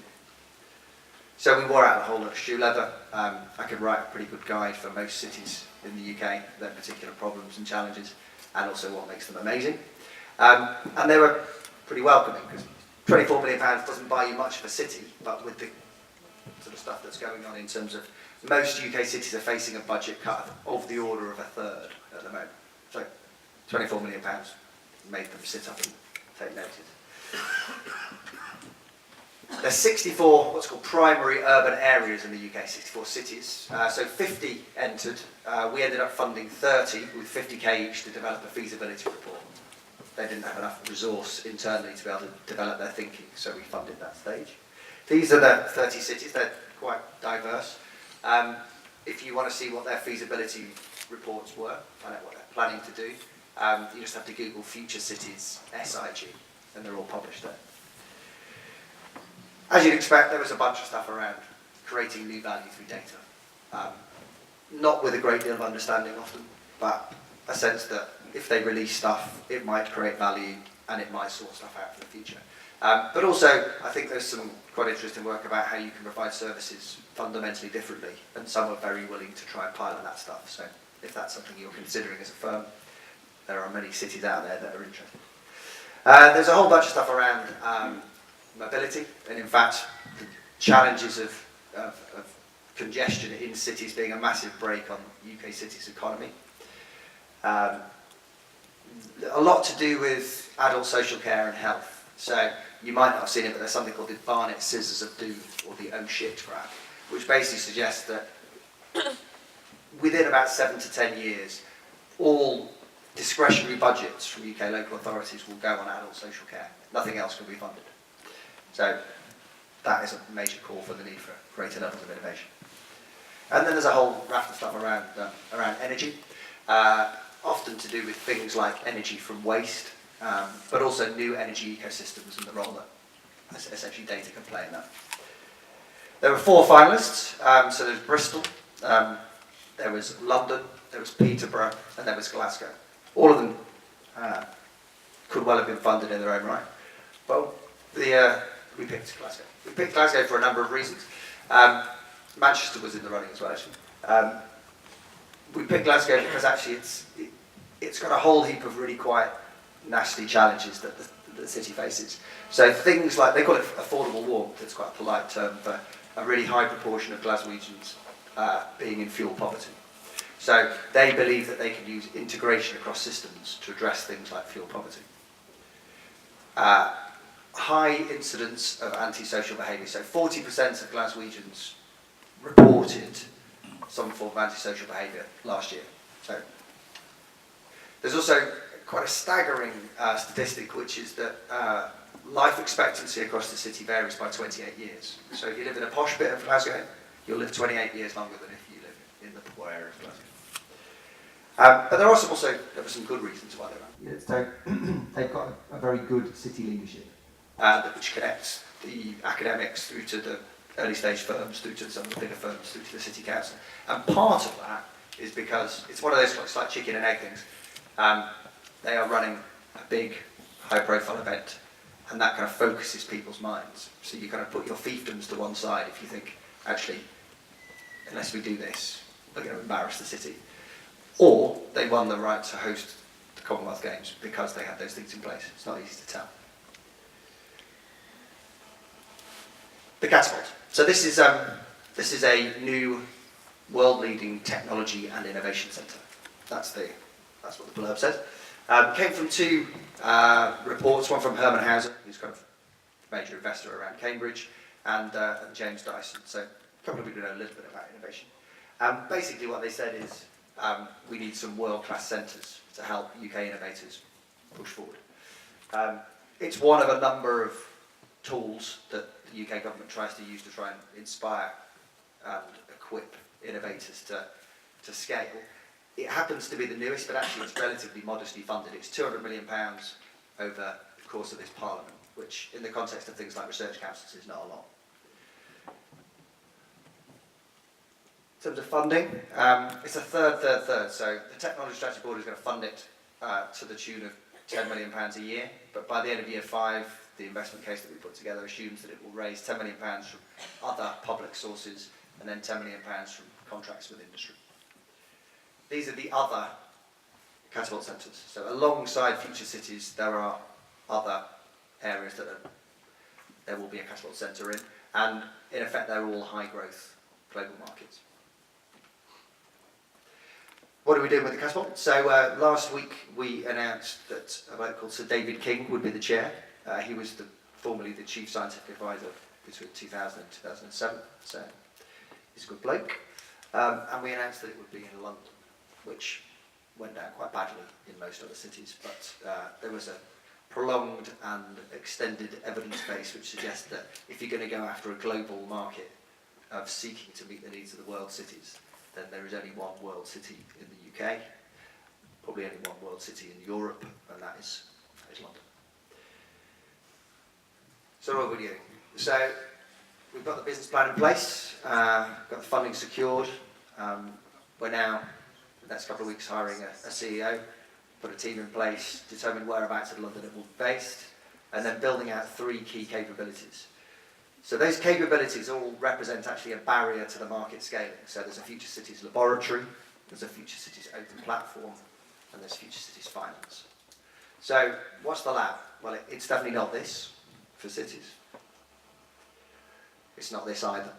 So we wore out a whole lot of shoe leather. I could write a pretty good guide for most cities in the UK, their particular problems and challenges, and also what makes them amazing. And they were pretty welcoming, because £24 million doesn't buy you much of a city, but with the sort of stuff that's going on in terms of most UK cities are facing a budget cut of the order of a third at the moment. So £24 million made them sit up and take notice. There's 64 what's called primary urban areas in the UK, 64 cities. So 50 entered. We ended up funding 30 with 50k each to develop a feasibility report. They didn't have enough resource internally to be able to develop their thinking, so we funded that stage. These are the 30 cities. They're quite diverse. If you want to see what their feasibility reports were, find out what they're planning to do, you just have to Google Future Cities SIG, and they're all published there. As you'd expect, there was a bunch of stuff around creating new value through data. Not with a great deal of understanding often, but a sense that if they release stuff, it might create value and it might sort stuff out for the future. But also, I think there's some quite interesting work about how you can provide services fundamentally differently, and some are very willing to try and pilot that stuff. So if that's something you're considering as a firm, there are many cities out there that are interested. There's a whole bunch of stuff around mobility, and in fact, the challenges of congestion in cities being a massive brake on UK cities' economy. A lot to do with adult social care and health. So you might not have seen it, but there's something called the Barnett Scissors of Doom, or the oh shit graph, which basically suggests that within about 7 to 10 years, all discretionary budgets from UK local authorities will go on adult social care. Nothing else can be funded. So that is a major call for the need for greater levels of innovation. And then there's a whole raft of stuff around energy, often to do with things like energy from waste, but also new energy ecosystems and the role that essentially data can play in that. There were 4 finalists, so there's Bristol, there was London, there was Peterborough, and there was Glasgow. All of them could well have been funded in their own right. But we picked Glasgow. We picked Glasgow for a number of reasons. Manchester was in the running as well, actually. We picked Glasgow because actually it's got a whole heap of really quite nasty challenges that the city faces. So things like, they call it affordable warmth, it's quite a polite term for a really high proportion of Glaswegians being in fuel poverty. So they believe that they can use integration across systems to address things like fuel poverty. High incidence of antisocial behaviour. So 40% of Glaswegians reported some form of antisocial behaviour last year. So there's also quite a staggering statistic, which is that life expectancy across the city varies by 28 years. So if you live in a posh bit of Glasgow, you'll live 28 years longer than if you live in the poor area of Glasgow. But there were some good reasons why they were. So they've got a very good city leadership, which connects the academics through to the early stage firms, through to some of the bigger firms, through to the city council. And part of that is because it's one of those like chicken and egg things. They are running a big, high-profile event, and that kind of focuses people's minds. So you kind of put your fiefdoms to one side if you think, actually, unless we do this, we're going to embarrass the city. Or they won the right to host the Commonwealth Games because they had those things in place. It's not easy to tell. The catapult. So this is a new world-leading technology and innovation centre. That's what the blurb says. Came from 2 reports, one from Herman Hauser, who's kind of a major investor around Cambridge, and James Dyson. So a couple of people know a little bit about innovation. Basically what they said is we need some world-class centres to help UK innovators push forward. It's one of a number of tools that the UK government tries to use to try and inspire and equip innovators to scale. It happens to be the newest, but actually it's relatively modestly funded. It's £200 million over the course of this Parliament, which in the context of things like research councils is not a lot. In terms of funding, it's a third. So the Technology Strategy Board is going to fund it to the tune of £10 million a year, but by the end of year 5, the investment case that we put together assumes that it will raise £10 million from other public sources and then £10 million from contracts with industry. These are the other catapult centres. So alongside future cities, there are other areas that there will be a catapult centre in, and in effect they're all high growth global markets. What are we doing with the catapult? So last week we announced that a bloke called Sir David King would be the chair. He was formerly the chief scientific advisor between 2000 and 2007, so he's a good bloke. And we announced that it would be in London, which went down quite badly in most other cities, but there was a prolonged and extended evidence base which suggests that if you're going to go after a global market of seeking to meet the needs of the world cities, then there is only one world city in the UK, probably only one world city in Europe, and that is London. So what are we doing? So we've got the business plan in place, got the funding secured. We're now, the next couple of weeks, hiring a CEO, put a team in place, determine whereabouts in London it will be based, and then building out 3 key capabilities. So those capabilities all represent actually a barrier to the market scaling. So there's a Future Cities laboratory, there's a Future Cities open platform, and there's Future Cities finance. So what's the lab? Well, it's definitely not this for cities. It's not this either.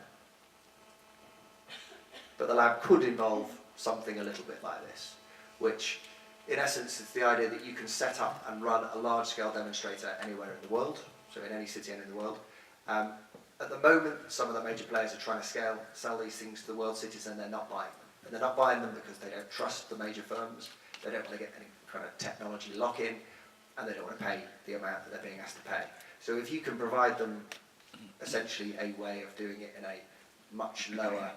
But the lab could involve something a little bit like this, which in essence, it's the idea that you can set up and run a large-scale demonstrator anywhere in the world, so in any city and in the world. At the moment, some of the major players are trying to sell these things to the world cities, and they're not buying them. And they're not buying them because they don't trust the major firms, they don't want to get any kind of technology lock-in, and they don't want to pay the amount that they're being asked to pay. So if you can provide them essentially a way of doing it in a much lower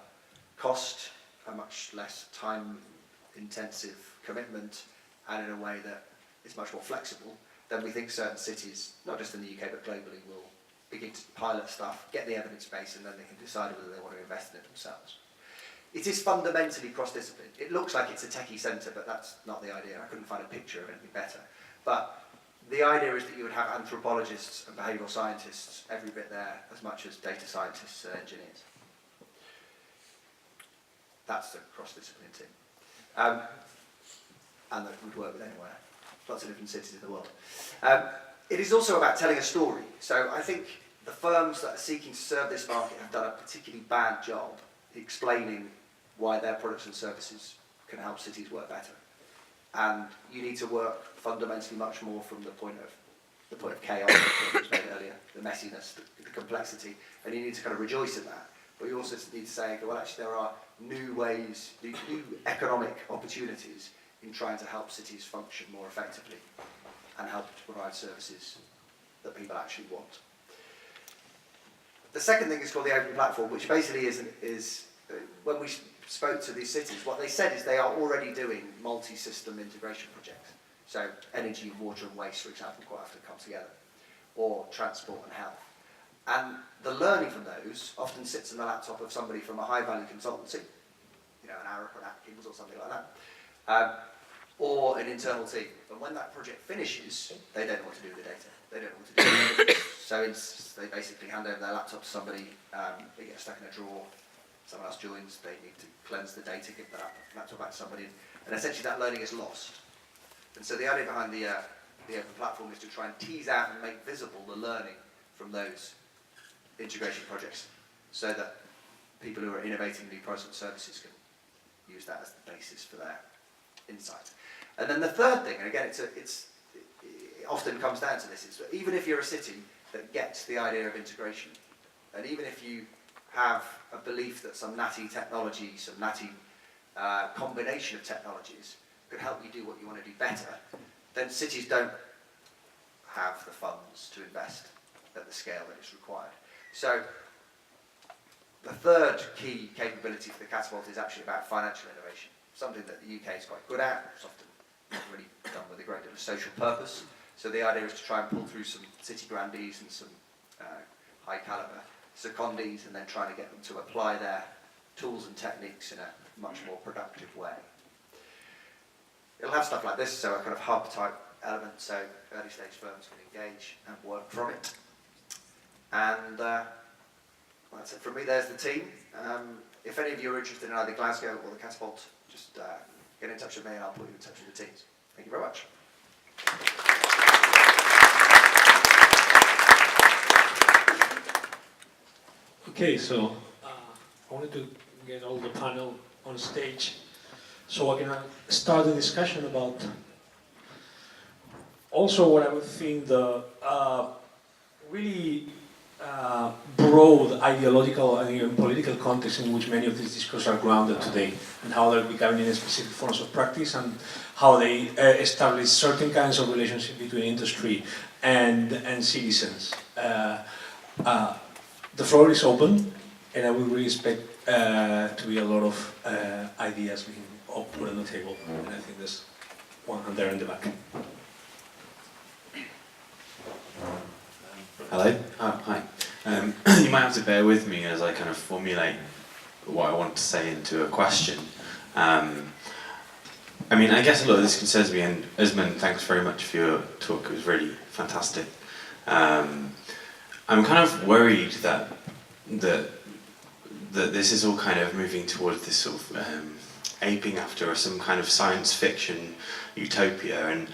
cost, a much less time-intensive commitment, and in a way that is much more flexible, then we think certain cities, not just in the UK but globally, will begin to pilot stuff, get the evidence base, and then they can decide whether they want to invest in it themselves. It is fundamentally cross-discipline. It looks like it's a techie centre, but that's not the idea. I couldn't find a picture of anything better. But the idea is that you would have anthropologists and behavioural scientists every bit there, as much as data scientists and engineers. That's the cross-discipline team. And that would work with anywhere. Lots of different cities in the world. It is also about telling a story. So I think the firms that are seeking to serve this market have done a particularly bad job explaining why their products and services can help cities work better. And you need to work fundamentally much more from the point of chaos, that was made earlier, the messiness, the complexity, and you need to kind of rejoice in that. But you also need to say, well, actually there are new ways, new economic opportunities in trying to help cities function more effectively and help to provide services that people actually want. The second thing is called the open platform, which basically is when we spoke to these cities, what they said is they are already doing multi-system integration projects. So energy, water and waste, for example, quite often come together, or transport and health. And the learning from those often sits in the laptop of somebody from a high-value consultancy, you know, an Arup or an Atkins or something like that, or an internal team. And when that project finishes, they don't know what to do with the data. They don't know what to do with it. So they basically hand over their laptop to somebody, they get stuck in a drawer, someone else joins, they need to cleanse the data, give that laptop back to somebody, and essentially that learning is lost. And so the idea behind the open platform is to try and tease out and make visible the learning from those integration projects, so that people who are innovating new products and services can use that as the basis for their insight. And then the third thing, and again it often comes down to this, is that even if you're a city that gets the idea of integration, and even if you have a belief that some natty technology, some natty combination of technologies could help you do what you want to do better, then cities don't have the funds to invest at the scale that is required. So the third key capability for the catapult is actually about financial innovation, something that the UK is quite good at. It's often not really done with a great deal of social purpose. So the idea is to try and pull through some city grandees and some high caliber secondees, and then trying to get them to apply their tools and techniques in a much more productive way. It'll have stuff like this, so a kind of hub type element, so early stage firms can engage and work from it. And that's it from me. There's the team. If any of you are interested in either Glasgow or the catapult, just get in touch with me and I'll put you in touch with the teams. Thank you very much. Okay, so I wanted to get all the panel on stage so I can start the discussion about also what I would think the really broad ideological and even political context in which many of these discourses are grounded today, and how they're becoming in specific forms of practice, and how they establish certain kinds of relationship between industry and citizens. The floor is open, and I would really expect to be a lot of ideas being put on the table. And I think there's one hand there in the back. Hello? Hi. You might have to bear with me as I kind of formulate what I want to say into a question. I mean, I guess a lot of this concerns me, and Usman, thanks very much for your talk, it was really fantastic. I'm kind of worried that this is all kind of moving towards this sort of aping after some kind of science fiction utopia,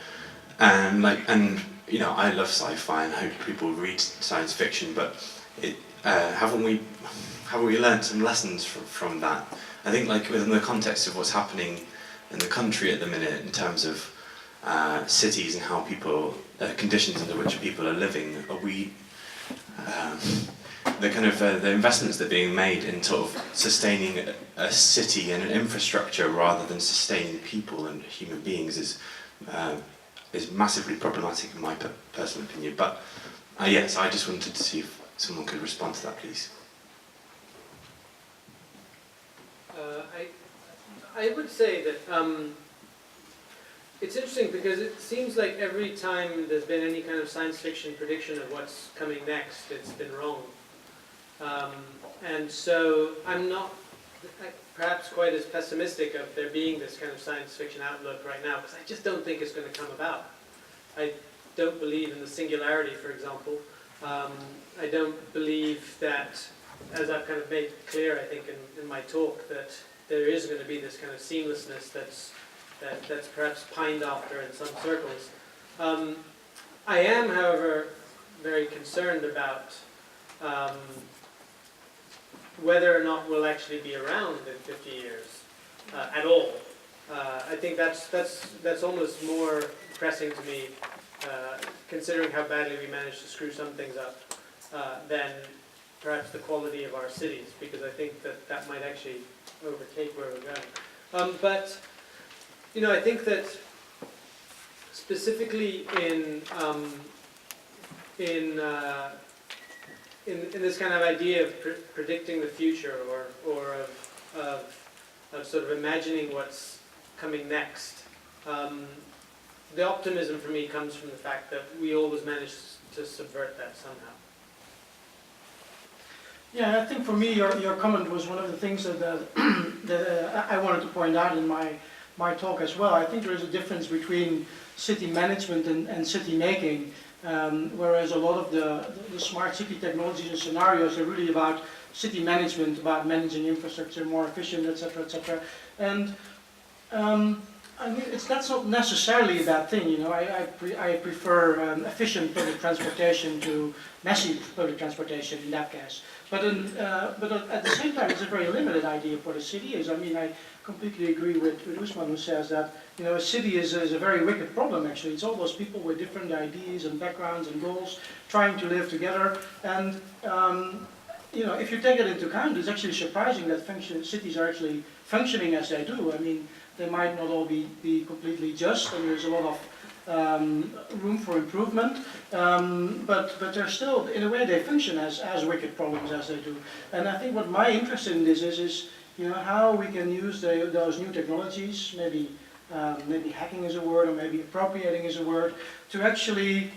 and you know, I love sci-fi and I hope people read science fiction, but haven't we learned some lessons from that? I think, like, within the context of what's happening in the country at the minute in terms of cities and how people, conditions under which people are living, are we, the kind of the investments that are being made in sort of sustaining a city and an infrastructure rather than sustaining people and human beings is massively problematic in my personal opinion. But yes, I just wanted to see if someone could respond to that, please. I would say that it's interesting because it seems like every time there's been any kind of science fiction prediction of what's coming next, it's been wrong. And so I'm not perhaps quite as pessimistic of there being this kind of science fiction outlook right now, because I just don't think it's going to come about. I don't believe in the singularity, for example. I don't believe that, as I've kind of made clear, I think, in my talk, that there is going to be this kind of seamlessness that's perhaps pined after in some circles. I am, however, very concerned about whether or not we'll actually be around in 50 years at all. I think that's almost more pressing to me, considering how badly we managed to screw some things up, than perhaps the quality of our cities, because I think that might actually overtake where we're going. But you know, I think that specifically in this kind of idea of predicting the future, or of sort of imagining what's coming next, the optimism for me comes from the fact that we always manage to subvert that somehow. Yeah, I think for me your comment was one of the things that I wanted to point out in my talk as well. I think there is a difference between city management and city making, whereas a lot of the smart city technologies and scenarios are really about city management, about managing infrastructure more efficient, etc., etc. And I mean, that's not necessarily a bad thing. You know, I prefer efficient public transportation to messy public transportation in that case. But at the same time, it's a very limited idea for the city. I mean, I completely agree with Usman, who says that, you know, a city is a very wicked problem. Actually, it's all those people with different ideas and backgrounds and goals trying to live together. And you know, if you take it into account, it's actually surprising that cities are actually functioning as they do. I mean, they might not all be completely just, and there's a lot of room for improvement, but they're still, in a way, they function as wicked problems as they do. And I think what my interest in this is you know, how we can use those new technologies, maybe hacking is a word, or maybe appropriating is a word, to actually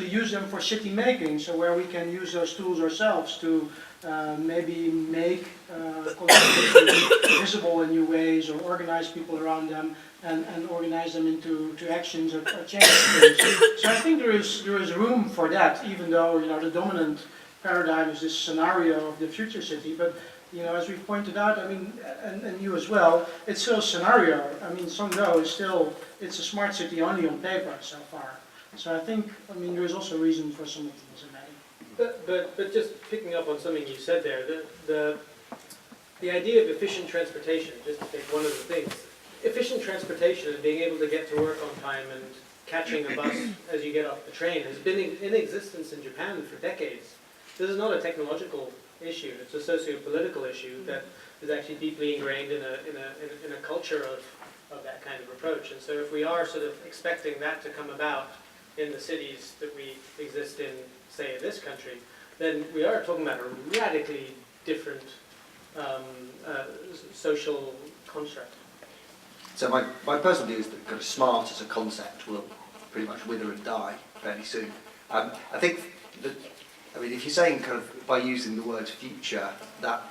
use them for city making. So where we can use those tools ourselves to maybe make collaboration visible in new ways, or organize people around them, and organize them into actions or change things. So I think there is room for that, even though, you know, the dominant paradigm is this scenario of the future city. But you know, as we've pointed out, I mean, and you as well, it's still a scenario. I mean, Songdo is still, it's a smart city only on paper so far. So I think, I mean, there is also reason for some of these amendments. But just picking up on something you said there, the idea of efficient transportation, just to take one of the things, efficient transportation and being able to get to work on time and catching a bus as you get off the train has been in existence in Japan for decades. This is not a technological issue, it's a socio-political issue that is actually deeply ingrained in a culture of that kind of approach. And so if we are sort of expecting that to come about in the cities that we exist in, say, in this country, then we are talking about a radically different social construct. So my personal view is that kind of smart as a concept will pretty much wither and die fairly soon. I think that, I mean, if you're saying kind of by using the word future, that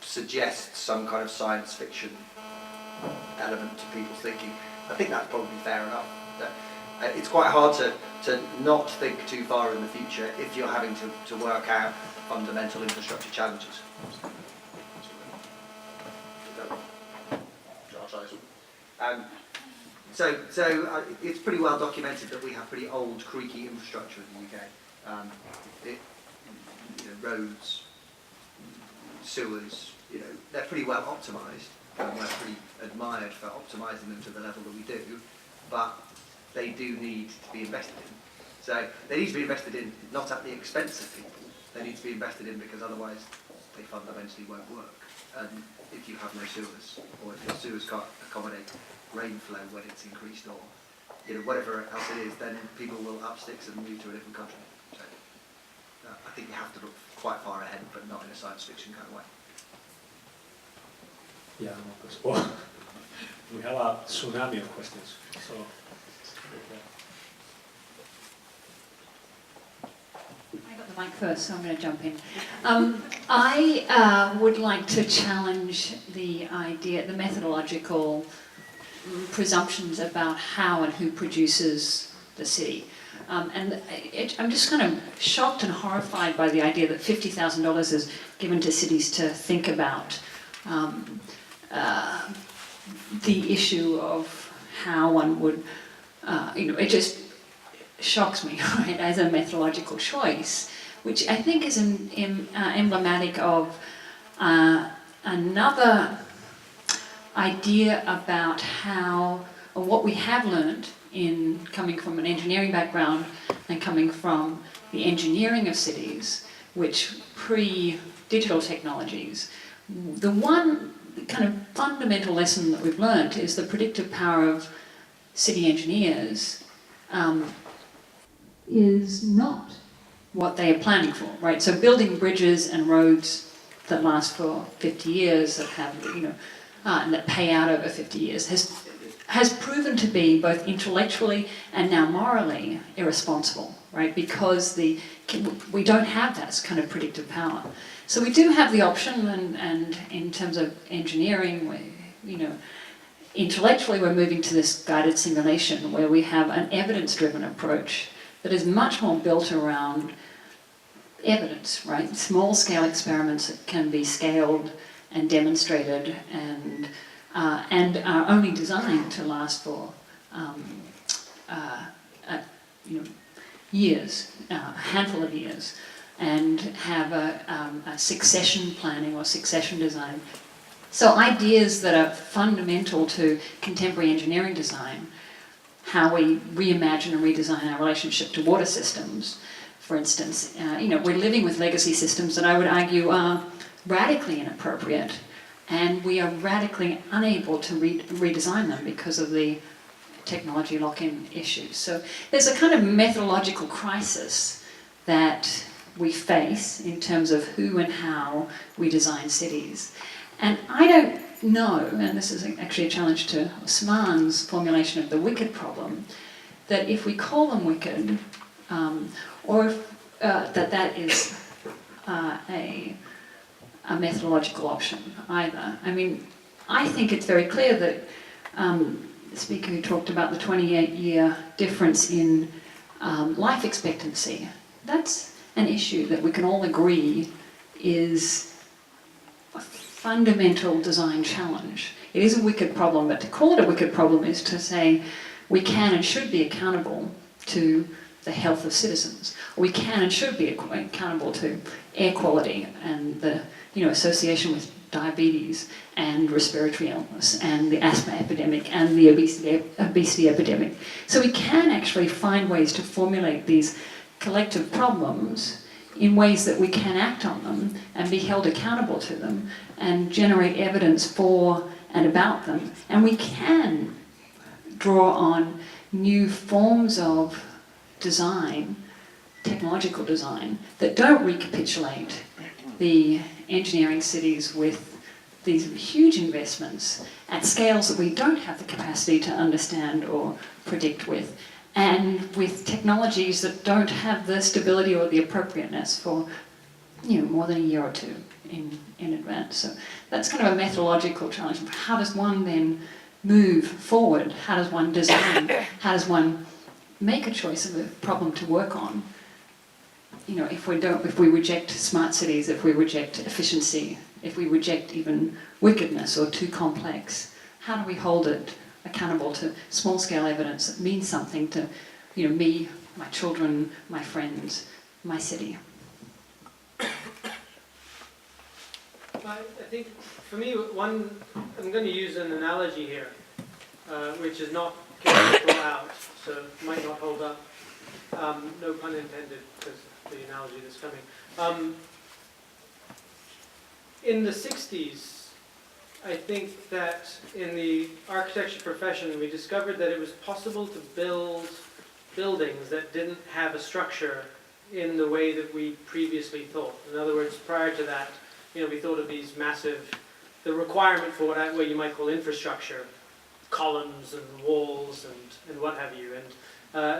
suggests some kind of science fiction element to people's thinking, I think that's probably fair enough. It's quite hard to not think too far in the future if you're having to work out fundamental infrastructure challenges. So it's pretty well documented that we have pretty old, creaky infrastructure in the UK. Roads, sewers, they're pretty well optimised, and we're pretty admired for optimising them to the level that we do, but they do need to be invested in. So they need to be invested in not at the expense of people, they need to be invested in because otherwise they fundamentally won't work. And if you have no sewers, or if your sewers can't accommodate rain flow when it's increased, or whatever else it is, then people will up sticks and move to a different country. So I think you have to look quite far ahead, but not in a science fiction kind of way. Yeah, no, because, well, we have a tsunami of questions. So, I got the mic first, so I'm going to jump in. I would like to challenge the idea, the methodological presumptions about how and who produces the city. I'm just kind of shocked and horrified by the idea that $50,000 is given to cities to think about the issue of how one would, it just shocks me, right, as a methodological choice, which I think is emblematic of another idea about how, or what we have learned in coming from an engineering background and coming from the engineering of cities, which pre-digital technologies, the one kind of fundamental lesson that we've learned is the predictive power of city engineers is not what they are planning for, right? So building bridges and roads that last for 50 years, that have, and that pay out over 50 years, has proven to be both intellectually and now morally irresponsible, right? Because we don't have that kind of predictive power. So we do have the option, and in terms of engineering, intellectually we're moving to this guided simulation where we have an evidence-driven approach that is much more built around evidence, right? Small-scale experiments that can be scaled and demonstrated and are only designed to last for years, a handful of years, and have a succession planning or succession design. So ideas that are fundamental to contemporary engineering design, how we reimagine and redesign our relationship to water systems, for instance. We're living with legacy systems that I would argue are radically inappropriate, and we are radically unable to redesign them because of the technology lock-in issues. So there's a kind of methodological crisis that we face in terms of who and how we design cities. And I don't know, and this is actually a challenge to Usman's formulation of the wicked problem, that if we call them wicked, or if, that is a methodological option either. I mean, I think it's very clear that the speaker who talked about the 28-year difference in life expectancy, that's an issue that we can all agree is a fundamental design challenge. It is a wicked problem, but to call it a wicked problem is to say we can and should be accountable to the health of citizens. We can and should be accountable to air quality and the association with diabetes and respiratory illness and the asthma epidemic and the obesity epidemic. So we can actually find ways to formulate these collective problems in ways that we can act on them and be held accountable to them and generate evidence for and about them. And we can draw on new forms of design, technological design, that don't recapitulate the engineering cities with these huge investments at scales that we don't have the capacity to understand or predict with, and with technologies that don't have the stability or the appropriateness for more than a year or two in advance. So that's kind of a methodological challenge. How does one then move forward? How does one design? How does one make a choice of a problem to work on? If we reject smart cities, if we reject efficiency, if we reject even wickedness or too complex, how do we hold it accountable to small-scale evidence that means something to, me, my children, my friends, my city? I think for me, I'm going to use an analogy here, which is not carefully thought out, so it might not hold up. No pun intended, because of the analogy that's coming. In the 60s, I think that in the architecture profession, we discovered that it was possible to build buildings that didn't have a structure in the way that we previously thought. In other words, prior to that, we thought of these massive, the requirement for what you might call infrastructure, columns and walls and what have you. And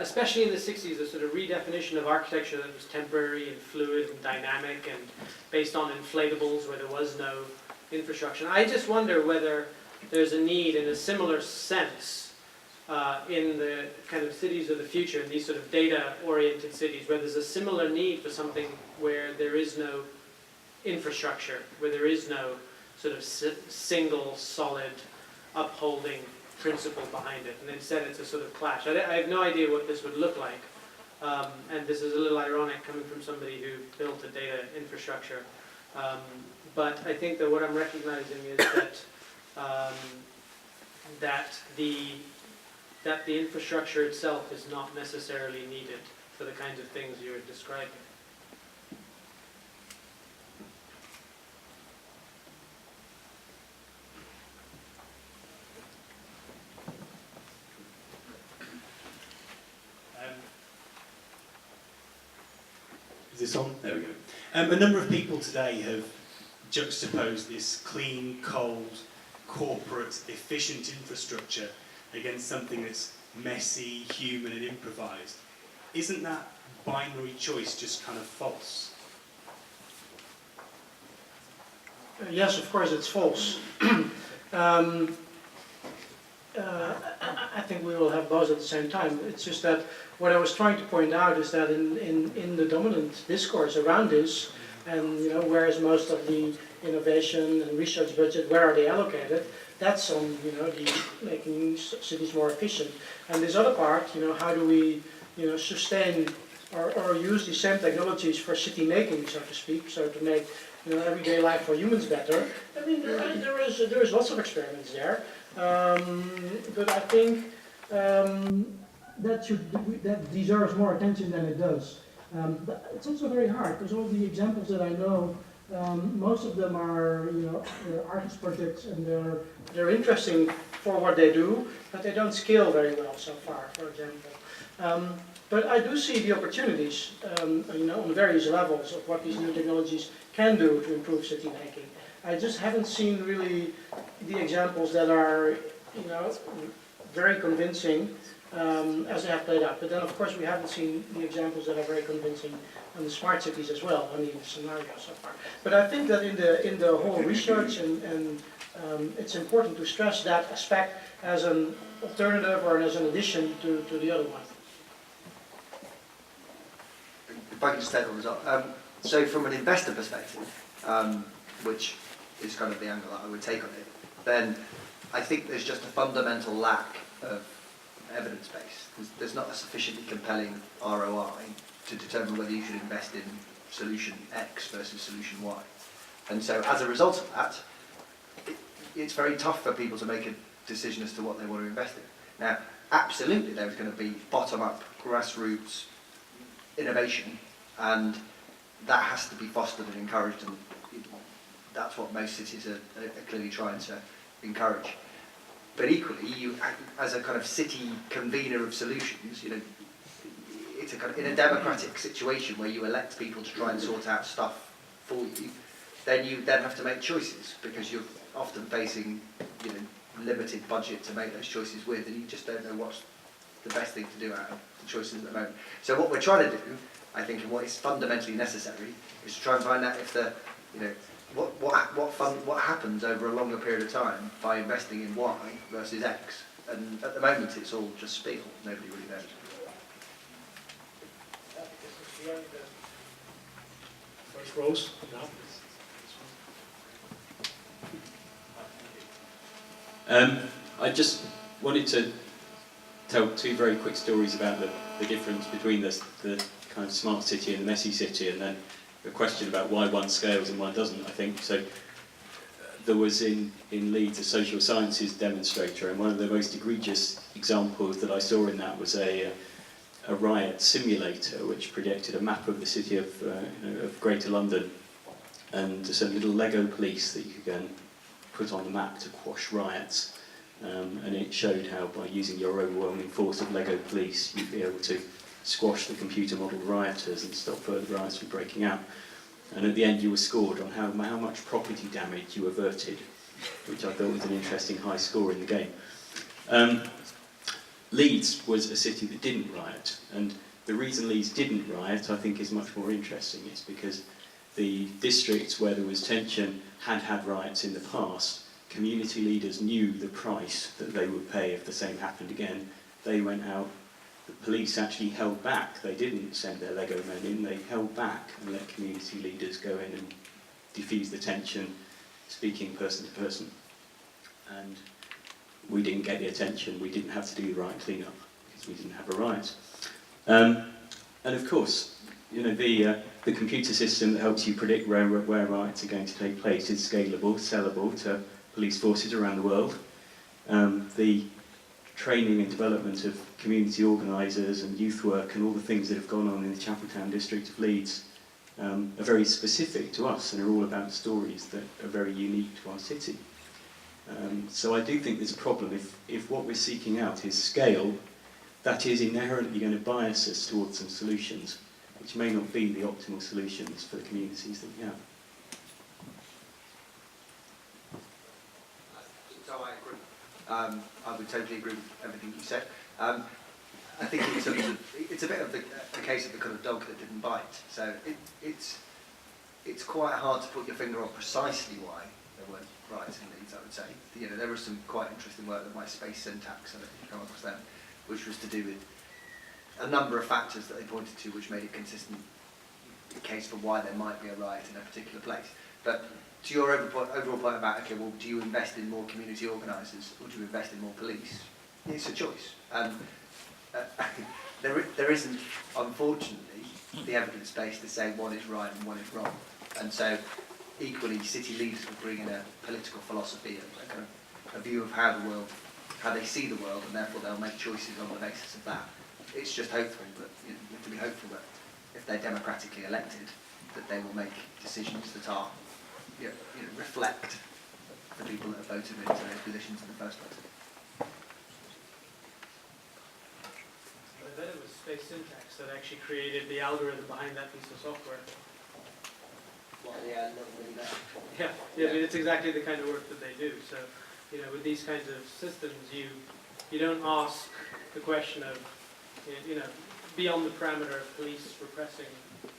especially in the 60s, a sort of redefinition of architecture that was temporary and fluid and dynamic and based on inflatables where there was no infrastructure. I just wonder whether there's a need in a similar sense in the kind of cities of the future, in these sort of data-oriented cities, where there's a similar need for something where there is no infrastructure, where there is no sort of single, solid, upholding principle behind it, and instead it's a sort of clash. I have no idea what this would look like, and this is a little ironic coming from somebody who built a data infrastructure, but I think that what I'm recognizing is that the infrastructure itself is not necessarily needed for the kinds of things you're describing. Is this on? There we go. A number of people today have juxtaposed this clean, cold, corporate, efficient infrastructure against something that's messy, human and improvised. Isn't that binary choice just kind of false? Yes, of course it's false. I think we will have both at the same time. It's just that what I was trying to point out is that in the dominant discourse around this, and whereas most of the innovation and research budget, where are they allocated? That's on the making cities more efficient. And this other part, how do we sustain or use the same technologies for city making, so to speak, so to make everyday life for humans better. I mean, there is lots of experiments there, but I think that deserves more attention than it does. But it's also very hard because all the examples that I know, most of them are artist projects, and they're interesting for what they do, but they don't scale very well so far, for example. But I do see the opportunities, on various levels of what these new technologies can do to improve city making. I just haven't seen really the examples that are, very convincing as they have played out. But then, of course, we haven't seen the examples that are very convincing on the smart cities as well, on the scenarios so far. But I think that in the whole research, and it's important to stress that aspect as an alternative or as an addition to the other one. If I can just take on as well. So from an investor perspective, which is kind of the angle that I would take on it, then I think there's just a fundamental lack of evidence base. There's not a sufficiently compelling ROI to determine whether you should invest in solution X versus solution Y. And so as a result of that, it's very tough for people to make a decision as to what they want to invest in. Now, absolutely there's going to be bottom-up, grassroots innovation, and that has to be fostered and encouraged, and that's what most cities are clearly trying to encourage. But equally, you, as a kind of city convener of solutions, it's a kind of, in a democratic situation where you elect people to try and sort out stuff for you, then you then have to make choices, because you're often facing limited budget to make those choices with, and you just don't know what's the best thing to do out of the choices at the moment. So what we're trying to do, I think, and what is fundamentally necessary, is to try and find out if the what happens over a longer period of time by investing in Y versus X. And at the moment, it's all just spiel. Nobody really knows. First rows now. I just wanted to tell two very quick stories about the difference between the kind of smart city and the messy city, and then a question about why one scales and one doesn't, I think. So there was in Leeds a social sciences demonstrator, and one of the most egregious examples that I saw in that was a riot simulator which projected a map of the city of Greater London, and some little Lego police that you could go and put on the map to quash riots. And it showed how by using your overwhelming force of Lego police you'd be able to squash the computer model rioters and stop further riots from breaking out. And at the end you were scored on how much property damage you averted, which I thought was an interesting high score in the game. Leeds was a city that didn't riot, and the reason Leeds didn't riot I think is much more interesting. It's because the districts where there was tension had riots in the past. Community leaders knew the price that they would pay if the same happened again. They went out. The police actually held back. They didn't send their Lego men in. They held back and let community leaders go in and diffuse the tension, speaking person to person. And we didn't get the attention. We didn't have to do the riot clean-up because we didn't have a riot. And of course, you know, the computer system that helps you predict where riots are going to take place is scalable, sellable to police forces around the world. The training and development of community organisers and youth work and all the things that have gone on in the Chapeltown district of Leeds are very specific to us and are all about stories that are very unique to our city. So I do think there's a problem if what we're seeking out is scale, that is inherently going to bias us towards some solutions which may not be the optimal solutions for the communities that we have. So I agree. I would totally agree with everything you said. I think it's a bit of the case of the kind of dog that didn't bite. So it's quite hard to put your finger on precisely why there weren't riots in Leeds, I would say. You know, there was some quite interesting work that my space syntax, I don't know if you come across them, which was to do with a number of factors that they pointed to which made it consistent case for why there might be a riot in a particular place. But to your overall point about, okay, well, do you invest in more community organisers or do you invest in more police? It's a choice. There isn't, unfortunately, the evidence base to say one is right and one is wrong. And so, equally, city leaders will bring in a political philosophy, a kind of a view of how they see the world, and therefore they'll make choices on the basis of that. It's just hopeful that, you know, you have to be hopeful that if they're democratically elected, that they will make decisions that are, reflect the people that have voted into those positions in the first place. I bet it was space syntax that actually created the algorithm behind that piece of software. Well, yeah, not really that. Yeah, I mean, it's exactly the kind of work that they do. So, you know, with these kinds of systems, you don't ask the question of, beyond the parameter of police repressing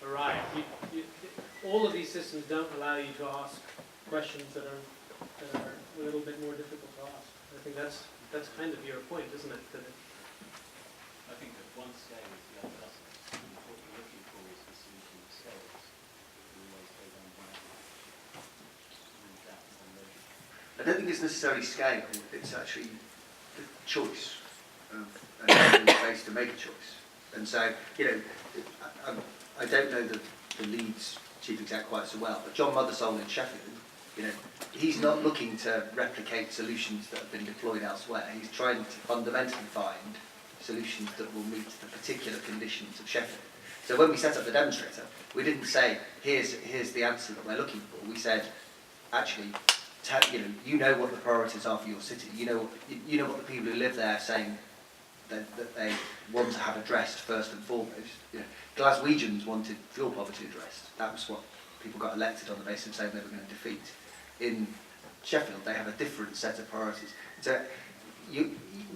a riot. All of these systems don't allow you to ask questions that are a little bit more difficult to ask. I think that's kind of your point, isn't it? That I think that one scale is the other doesn't. And what we're looking for is the solution of scales. We always go down that. I don't think it's necessarily scale, it's actually the choice of space to make a choice. And so, I don't know the Leeds chief exec quite so well, but John Mothersole in Sheffield, he's not looking to replicate solutions that have been deployed elsewhere. He's trying to fundamentally find solutions that will meet the particular conditions of Sheffield. So when we set up the demonstrator, we didn't say, here's the answer that we're looking for. We said, actually, you know what the priorities are for your city. You know what the people who live there are saying that they want to have addressed first and foremost. Glaswegians wanted fuel poverty addressed. That was what people got elected on the basis of saying they were going to defeat. In Sheffield, they have a different set of priorities. So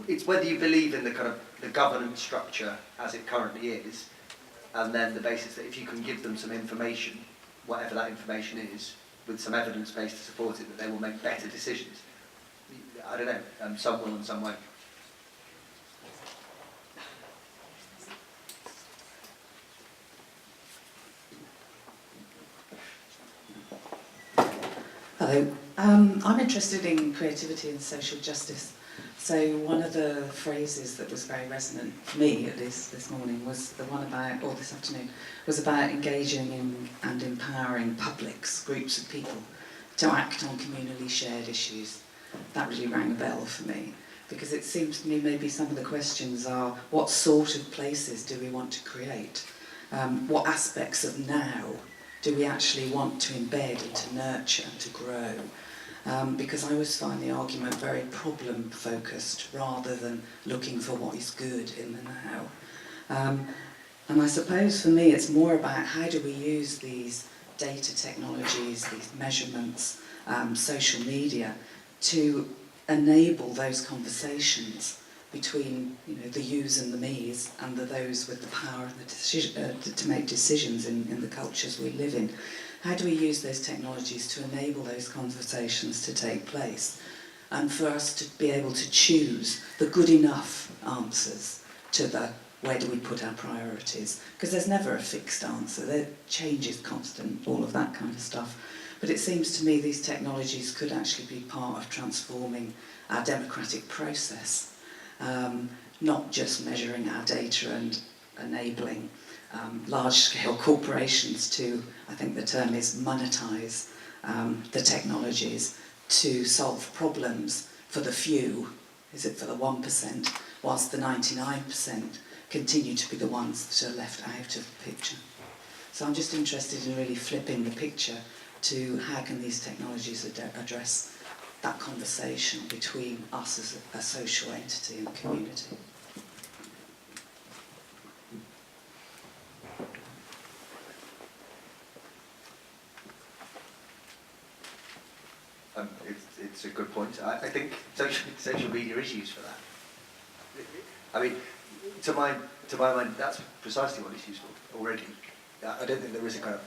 it's whether you believe in the kind of the governance structure as it currently is, and then the basis that if you can give them some information, whatever that information is, with some evidence base to support it, that they will make better decisions. I don't know, some will and some won't. Hello. I'm interested in creativity and social justice. So one of the phrases that was very resonant for me, at least this morning, was the one about, or this afternoon, was about engaging in and empowering publics, groups of people. to act on communally shared issues. That really rang a bell for me, because it seems to me maybe some of the questions are, what sort of places do we want to create? What aspects of now do we actually want to embed and to nurture and to grow? Because I always find the argument very problem-focused rather than looking for what is good in the now. And I suppose for me it's more about how do we use these data technologies, these measurements, social media, to enable those conversations between the yous and the me's and the those with the power and the to make decisions in the cultures we live in. How do we use those technologies to enable those conversations to take place, and for us to be able to choose the good enough answers to the where do we put our priorities? Because there's never a fixed answer. There change is constant, all of that kind of stuff. But it seems to me these technologies could actually be part of transforming our democratic process, not just measuring our data and enabling large-scale corporations to, I think the term is monetize the technologies to solve problems for the few, is it for the 1%, whilst the 99% continue to be the ones that are left out of the picture. So I'm just interested in really flipping the picture to how can these technologies address that conversation between us as a social entity and community. It's a good point. I think social media is used for that. I mean, to my mind, that's precisely what it's used for already. I don't think there is a kind of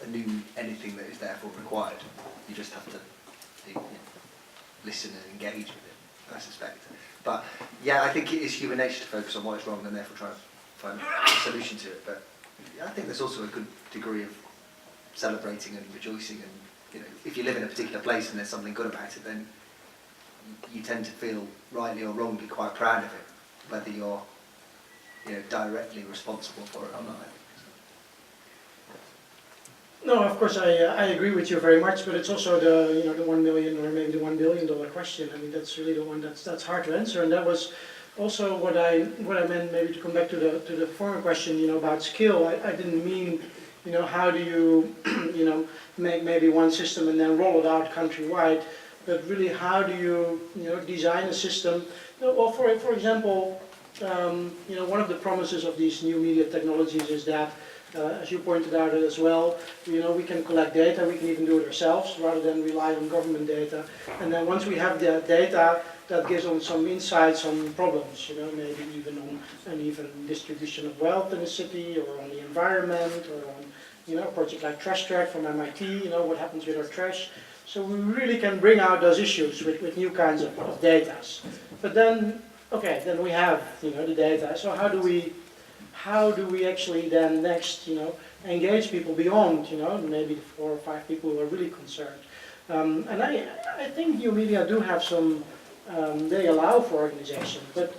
a new anything that is therefore required. You just have to listen and engage with it, I suspect. But yeah, I think it is human nature to focus on what is wrong and therefore try to find a solution to it. But I think there's also a good degree of celebrating and rejoicing, and if you live in a particular place and there's something good about it, then you tend to feel rightly or wrongly quite proud of it, whether you're directly responsible for it or not. No, of course I agree with you very much, but it's also the the 1 million or maybe the $1 billion question. I mean, that's really the one that's hard to answer, and that was also what I meant. Maybe to come back to the former question, about skill. I didn't mean, how do you make maybe one system and then roll it out countrywide, but really how do you design a system. Well, for example, one of the promises of these new media technologies is that, as you pointed out as well, we can collect data, we can even do it ourselves rather than rely on government data. And then once we have the data, that gives us some insights on problems, maybe even on an even distribution of wealth in a city, or on the environment, or on a project like Trash Track from MIT, what happens with our trash. So we really can bring out those issues with new kinds of data. But then, okay, then we have the data. So how do we actually then next engage people beyond maybe the 4 or 5 people who are really concerned? And I think new media do have some. They allow for organization, but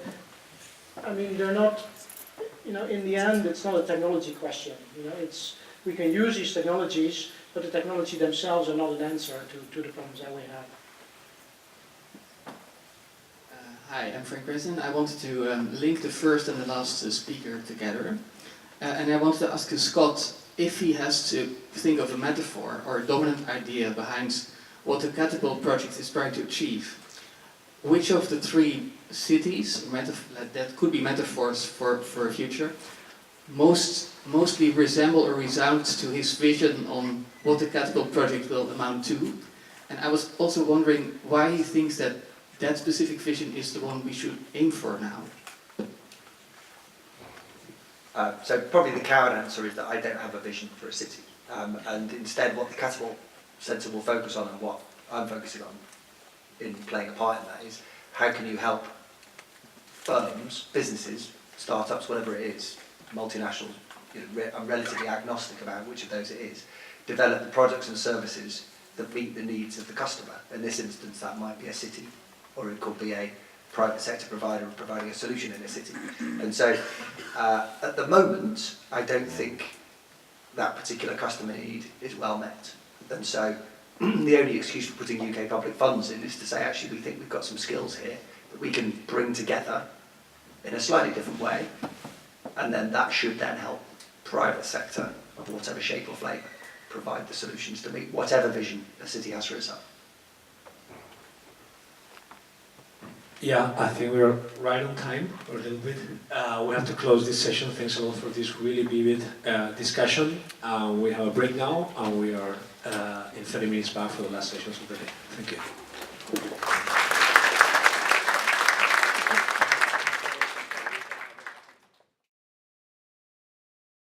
I mean they're not. In the end, it's not a technology question. We can use these technologies, but the technology themselves are not an answer to the problems that we have. Hi, I'm Frank Grison. I wanted to link the first and the last speaker together. And I wanted to ask Scott if he has to think of a metaphor or a dominant idea behind what the Catapult project is trying to achieve. Which of the 3 cities that could be metaphors for a future mostly resemble or resound to his vision on what the Catapult project will amount to? And I was also wondering why he thinks that specific vision is the one we should aim for now. So probably the coward answer is that I don't have a vision for a city. And instead what the Catapult Centre will focus on, and what I'm focusing on in playing a part in that, is how can you help firms, businesses, startups, whatever it is, multinationals, I'm relatively agnostic about which of those it is, develop the products and services that meet the needs of the customer. In this instance, that might be a city, or it could be a private sector provider providing a solution in a city. And so, at the moment, I don't think that particular customer need is well met. And so, the only excuse for putting UK public funds in is to say, actually, we think we've got some skills here that we can bring together in a slightly different way, and then that should then help private sector of whatever shape or flavour provide the solutions to meet whatever vision a city has for itself. Yeah, I think we're right on time, or a little bit. We have to close this session. Thanks a lot for this really vivid discussion. We have a break now, and we are in 30 minutes back for the last sessions of the day. Thank you.